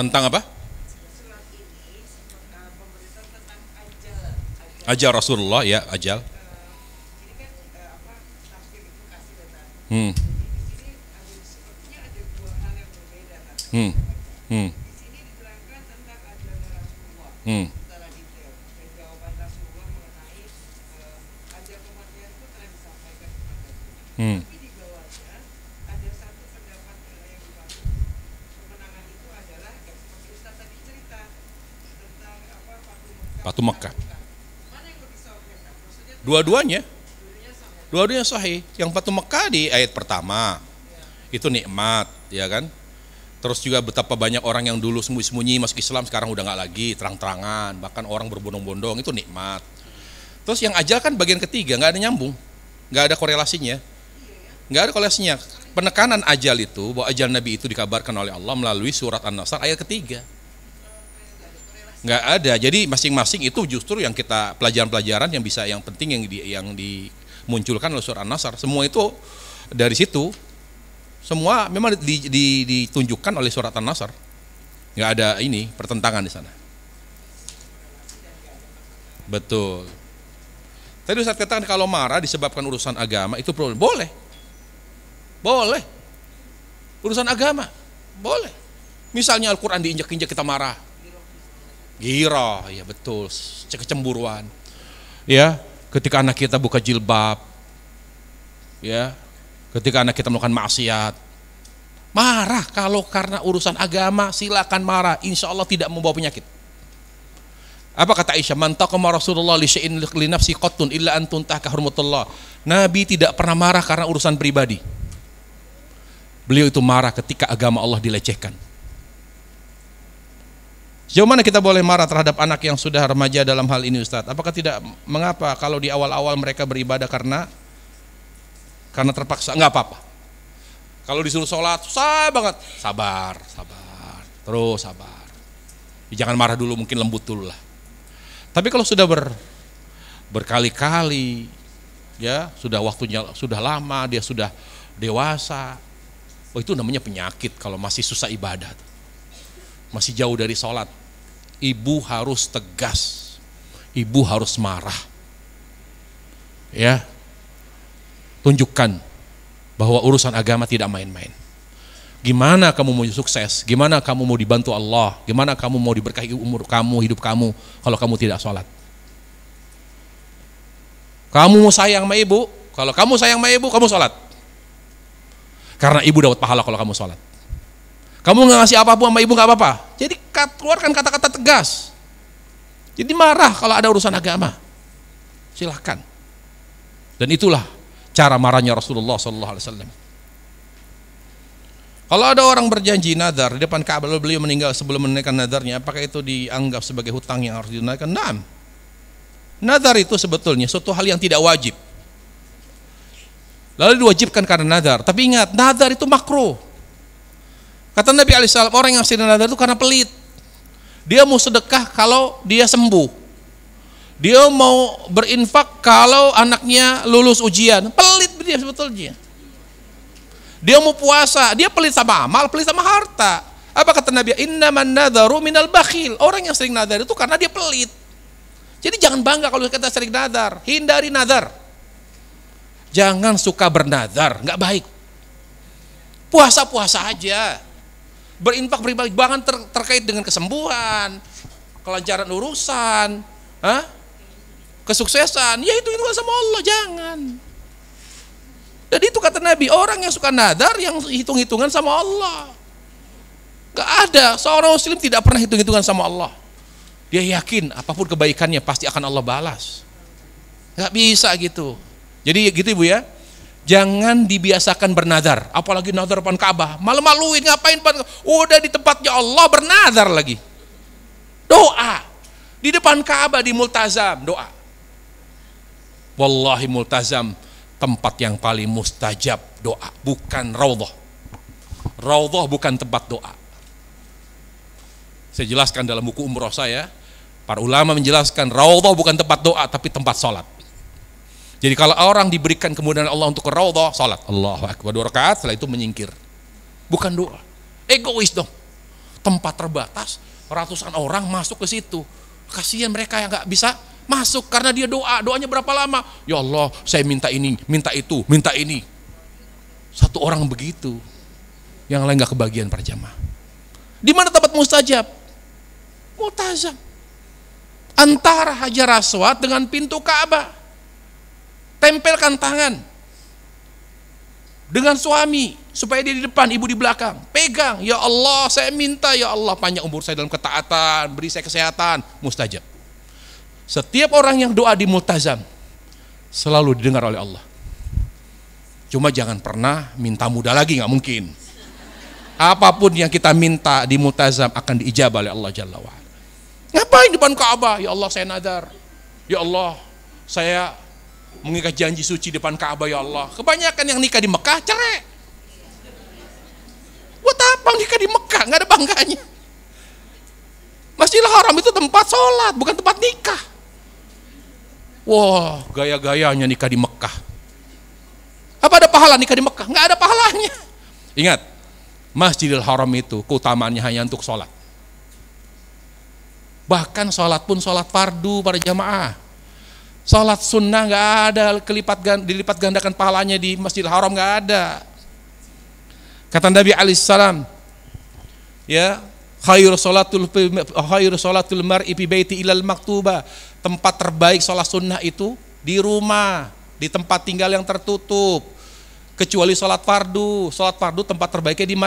Tentang apa? Ajal Rasulullah, ya, ajal. Hmm. Hmm. Hmm. Hmm. Hmm. Batu Mekah. Dua-duanya sahih. Yang Batu Mekah di ayat pertama itu nikmat, ya kan? Terus juga betapa banyak orang yang dulu sembunyi-sembunyi masuk Islam sekarang udah nggak lagi, terang-terangan, bahkan orang berbondong-bondong, itu nikmat. Terus yang ajal kan bagian ketiga, nggak ada nyambung, nggak ada korelasinya, nggak ada korelasinya. Penekanan ajal itu, bahwa ajal Nabi itu dikabarkan oleh Allah melalui surat An-Nasr ayat ketiga. Nggak ada. Jadi masing-masing itu justru yang kita pelajaran-pelajaran yang bisa, yang penting yang dimunculkan oleh surat An-Nasr. Semua itu dari situ. Semua memang ditunjukkan oleh surat An-Nasr. Nggak ada ini pertentangan di sana. Betul. Tadi Ustaz katakan kalau marah disebabkan urusan agama itu problem. Boleh. Urusan agama boleh. Misalnya Al-Quran diinjak-injak kita marah. Ghirah, ya betul. Kecemburuan. Ya, ketika anak kita buka jilbab. Ya. Ketika anak kita melakukan maksiat, marah. Kalau karena urusan agama silakan marah, insya Allah tidak membawa penyakit. Apa kata Aisyah? Man taqama Rasulullah li syai'in li nafsi qattun illa an tuntahka hurmatullah. Nabi tidak pernah marah karena urusan pribadi. Beliau itu marah ketika agama Allah dilecehkan. Sejauh mana kita boleh marah terhadap anak yang sudah remaja dalam hal ini, Ustaz? Apakah tidak mengapa kalau di awal-awal mereka beribadah karena terpaksa? Enggak apa-apa. Kalau disuruh sholat susah banget, sabar, terus sabar. Jangan marah dulu, mungkin lembut dulu lah. Tapi kalau sudah berkali-kali, ya sudah waktunya sudah lama, dia sudah dewasa, itu namanya penyakit. Kalau masih susah ibadah, masih jauh dari sholat, ibu harus tegas, ibu harus marah, ya. Tunjukkan bahwa urusan agama tidak main-main. Gimana kamu mau sukses? Gimana kamu mau dibantu Allah? Gimana kamu mau diberkahi umur kamu, hidup kamu kalau kamu tidak sholat? Kamu sayang sama ibu, kalau kamu sayang sama ibu, kamu sholat. Karena ibu dapat pahala kalau kamu sholat. Kamu nggak ngasih apapun sama ibu nggak apa-apa. Jadi keluarkan kata-kata tegas. Jadi marah kalau ada urusan agama. Silahkan. Dan itulah cara marahnya Rasulullah SAW. Kalau ada orang berjanji nadar di depan Ka'bah, lalu beliau meninggal sebelum menunaikan nadarnya, apakah itu dianggap sebagai hutang yang harus ditunaikan? Naam. Nadar itu sebetulnya suatu hal yang tidak wajib, lalu diwajibkan karena nadar. Tapi ingat, nadar itu makruh. Kata Nabi SAW, orang yang sedang nadar itu karena pelit. Dia mau sedekah kalau dia sembuh. Dia mau berinfak kalau anaknya lulus ujian. Pelit dia sebetulnya. Dia mau puasa, dia pelit sama amal, pelit sama harta. Apa kata Nabi? Innaman nadharu minal bakhil. Orang yang sering nadar itu karena dia pelit. Jadi jangan bangga kalau kita sering nadar. Hindari nadar. Jangan suka bernadar, nggak baik. Puasa-puasa aja. Berinfak, jangan terkait dengan kesembuhan, kelancaran urusan, kesuksesan, ya itu sama Allah, jangan. Dan itu kata Nabi, orang yang suka nadar yang hitung-hitungan sama Allah. Gak ada seorang muslim tidak pernah hitung-hitungan sama Allah. Dia yakin apapun kebaikannya pasti akan Allah balas. Gak bisa gitu. Jadi gitu Ibu ya. Jangan dibiasakan bernadar, apalagi nadar depan Ka'bah. Malu-maluin, ngapain? Udah di tempatnya Allah bernadar lagi. Doa di depan Ka'bah, di multazam, doa. Wallahi multazam tempat yang paling mustajab doa, bukan raudhah. Raudhah bukan tempat doa. Saya jelaskan dalam buku umroh saya, para ulama menjelaskan raudhah bukan tempat doa tapi tempat sholat. Jadi kalau orang diberikan kemudahan Allah untuk ke raudhah, sholat, Allahu Akbar 2 rakaat, setelah itu menyingkir. Bukan doa. Egois dong. tempat terbatas, ratusan orang masuk ke situ. Kasihan mereka yang nggak bisa masuk karena dia doanya berapa lama? Ya Allah, saya minta ini, minta itu, minta ini. Satu orang begitu, yang lain nggak kebagian para jamaah. Di mana tempat mustajab? Multazam. Antara Hajar Aswad dengan pintu Ka'bah. Tempelkan tangan dengan suami supaya dia di depan, ibu di belakang. Pegang, ya Allah, saya minta ya Allah panjang umur saya dalam ketaatan, beri saya kesehatan. Mustajab. Setiap orang yang doa di multazam selalu didengar oleh Allah. Cuma jangan pernah minta muda lagi, nggak mungkin. Apapun yang kita minta di multazam akan diijabah oleh Allah Jalla wa'ala. Ngapain di depan Ka'bah? Ya Allah, saya nadar. Ya Allah, saya mengikat janji suci depan Ka'bah, ya Allah. Kebanyakan yang nikah di Mekah cerai. Buat apa nikah di Mekah? Nggak ada bangganya. Masjidil Haram itu tempat sholat, bukan tempat nikah. Wah, gaya-gayanya nikah di Mekah. Apa ada pahala nikah di Mekah? Nggak ada pahalanya. Ingat, Masjidil Haram itu keutamaannya hanya untuk sholat. Bahkan sholat pun sholat fardu para jamaah. Sholat sunnah nggak ada dilipat gandakan pahalanya di Masjidil Haram, nggak ada. Kata Nabi alaihissalam, ya, khairu sholatul mar'i fi baiti ilal maktuba. Tempat terbaik sholat sunnah itu di rumah, di tempat tinggal yang tertutup. Kecuali sholat fardu. Sholat fardu tempat terbaiknya di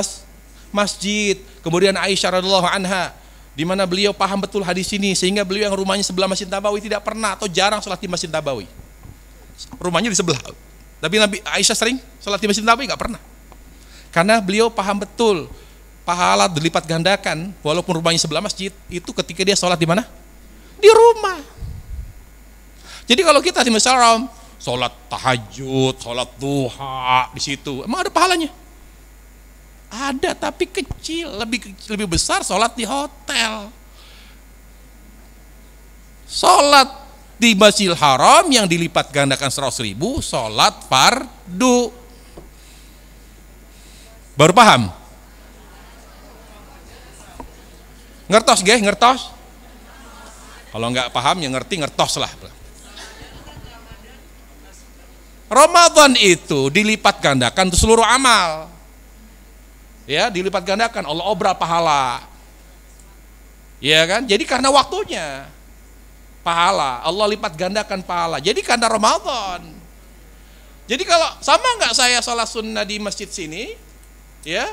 masjid. Kemudian Aisyah radhiyallahu anha, di mana beliau paham betul hadis ini, sehingga beliau yang rumahnya sebelah Masjid Nabawi tidak pernah atau jarang sholat di Masjid Nabawi. Rumahnya di sebelah, tapi Nabi Aisyah sering sholat di Masjid Nabawi, nggak pernah. Karena beliau paham betul pahala dilipat gandakan walaupun rumahnya sebelah masjid itu ketika dia sholat di mana? Di rumah. Jadi kalau kita di Masjidil Haram sholat tahajud, sholat duha di situ, emang ada pahalanya? Ada, tapi kecil, lebih besar sholat di hotel. Sholat di Masjidil Haram yang dilipat gandakan 100.000, sholat fardu. Baru paham? Ngertos gak? Ngertos? Kalau nggak paham ya ngertos lah. Ramadan itu dilipat gandakan untuk seluruh amal. Ya, dilipat gandakan, Allah obral pahala. Ya kan? Jadi karena waktunya pahala, Allah lipat gandakan pahala. Jadi karena Ramadan. Jadi kalau sama nggak saya sholat sunnah di masjid sini, ya,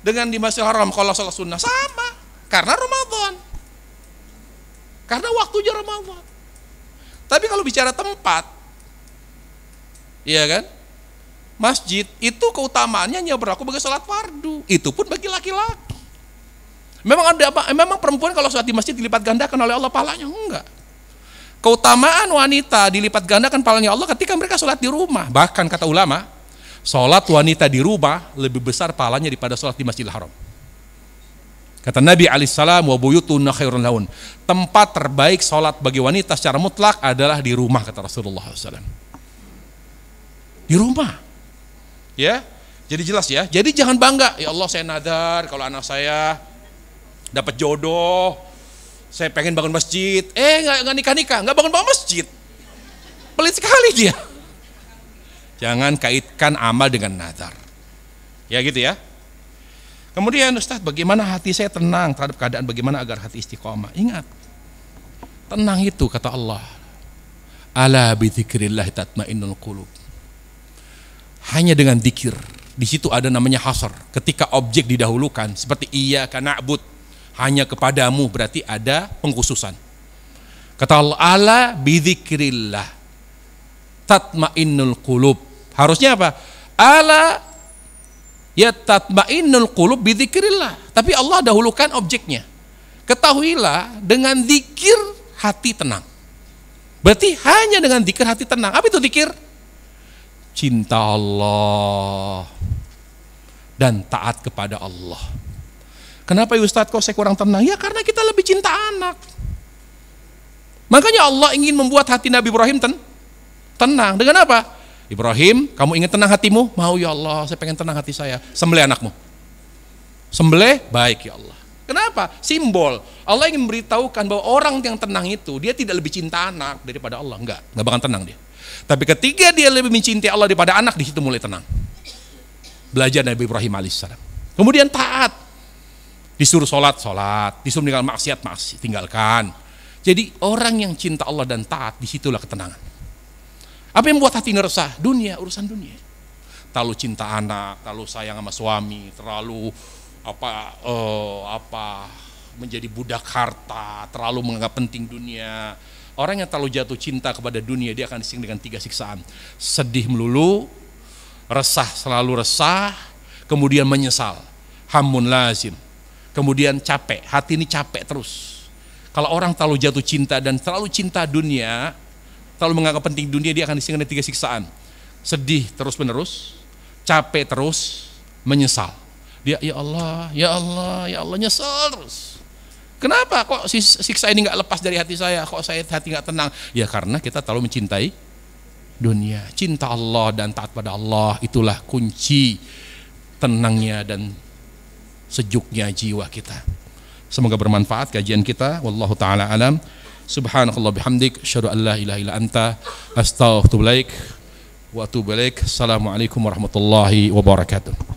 dengan di Masjidil Haram kalau sholat sunnah sama, karena Ramadan. Karena waktunya Ramadan. Tapi kalau bicara tempat, iya kan? Masjid itu keutamaannya hanya berlaku bagi sholat fardu. Itu pun bagi laki-laki. Memang perempuan kalau sholat di masjid dilipat gandakan oleh Allah pahalanya? Enggak. Keutamaan wanita dilipat gandakan pahalanya Allah ketika mereka sholat di rumah. Bahkan kata ulama, sholat wanita di rumah lebih besar pahalanya daripada sholat di Masjidil Haram. Kata Nabi alaihissalam, wa buyutuna khairun lahun. Tempat terbaik sholat bagi wanita secara mutlak adalah di rumah, kata Rasulullah SAW. Di rumah, ya. Jadi jelas ya. Jadi jangan bangga. Ya Allah, saya nadar kalau anak saya dapat jodoh, saya pengen bangun masjid. Nggak nikah, nggak bangun masjid. Pelit sekali dia. Jangan kaitkan amal dengan nadar. Ya gitu ya. Kemudian Ustaz, bagaimana hati saya tenang terhadap keadaan, bagaimana agar hati istiqomah? Ingat, tenang itu kata Allah, ala bidzikrillah tatmainnul qulub. Hanya dengan zikir. Di situ ada namanya hasr. Ketika objek didahulukan seperti iyyaka na'bud, hanya kepadamu, berarti ada pengkhususan. Kata Allah, ala bidzikrillah tatmainnul qulub. Harusnya apa? Ala ya tatmainnul qulub bidzikrillah. Tapi Allah dahulukan objeknya. Ketahuilah dengan zikir hati tenang. Berarti hanya dengan zikir hati tenang. Apa itu zikir? Cinta Allah dan taat kepada Allah. Kenapa ya Ustadz kok saya kurang tenang? Ya karena kita lebih cinta anak. Makanya Allah ingin membuat hati Nabi Ibrahim tenang. Dengan apa? Ibrahim, kamu ingin tenang hatimu? Mau ya Allah, saya pengen tenang hati saya. Sembelih anakmu. Sembelih, baik ya Allah. Kenapa? Simbol. Allah ingin memberitahukan bahwa orang yang tenang itu, dia tidak lebih cinta anak daripada Allah. Enggak bakal tenang dia. Tapi ketika dia lebih mencintai Allah daripada anak, di situ mulai tenang. Belajar Nabi Ibrahim alaihissalam. Kemudian taat. Disuruh sholat, disuruh meninggalkan maksiat, tinggalkan. Jadi orang yang cinta Allah dan taat, disitulah ketenangan. Apa yang membuat hati ini resah? Dunia, urusan dunia. Terlalu cinta anak, terlalu sayang sama suami, terlalu menjadi budak harta, terlalu menganggap penting dunia. Orang yang terlalu jatuh cinta kepada dunia, dia akan disinggung dengan 3 siksaan. Sedih melulu, selalu resah, kemudian menyesal. Hamun lazim. Kemudian capek, hati ini capek terus. Kalau orang terlalu jatuh cinta dan terlalu cinta dunia, terlalu menganggap penting dunia, dia akan disinggung dengan 3 siksaan. Sedih terus menerus, capek terus, menyesal. Dia ya Allah nyesel terus. Kenapa kok siksa ini nggak lepas dari hati saya? Kok saya hati nggak tenang? Ya karena kita terlalu mencintai dunia. Cinta Allah dan taat pada Allah, itulah kunci tenangnya dan sejuknya jiwa kita. Semoga bermanfaat kajian kita. Wallahu taala alam. Subhanakallah bihamdik, asyhadu an la ilaha illa anta, astaghfiruka wa atubu ilaik. Assalamualaikum warahmatullahi wabarakatuh.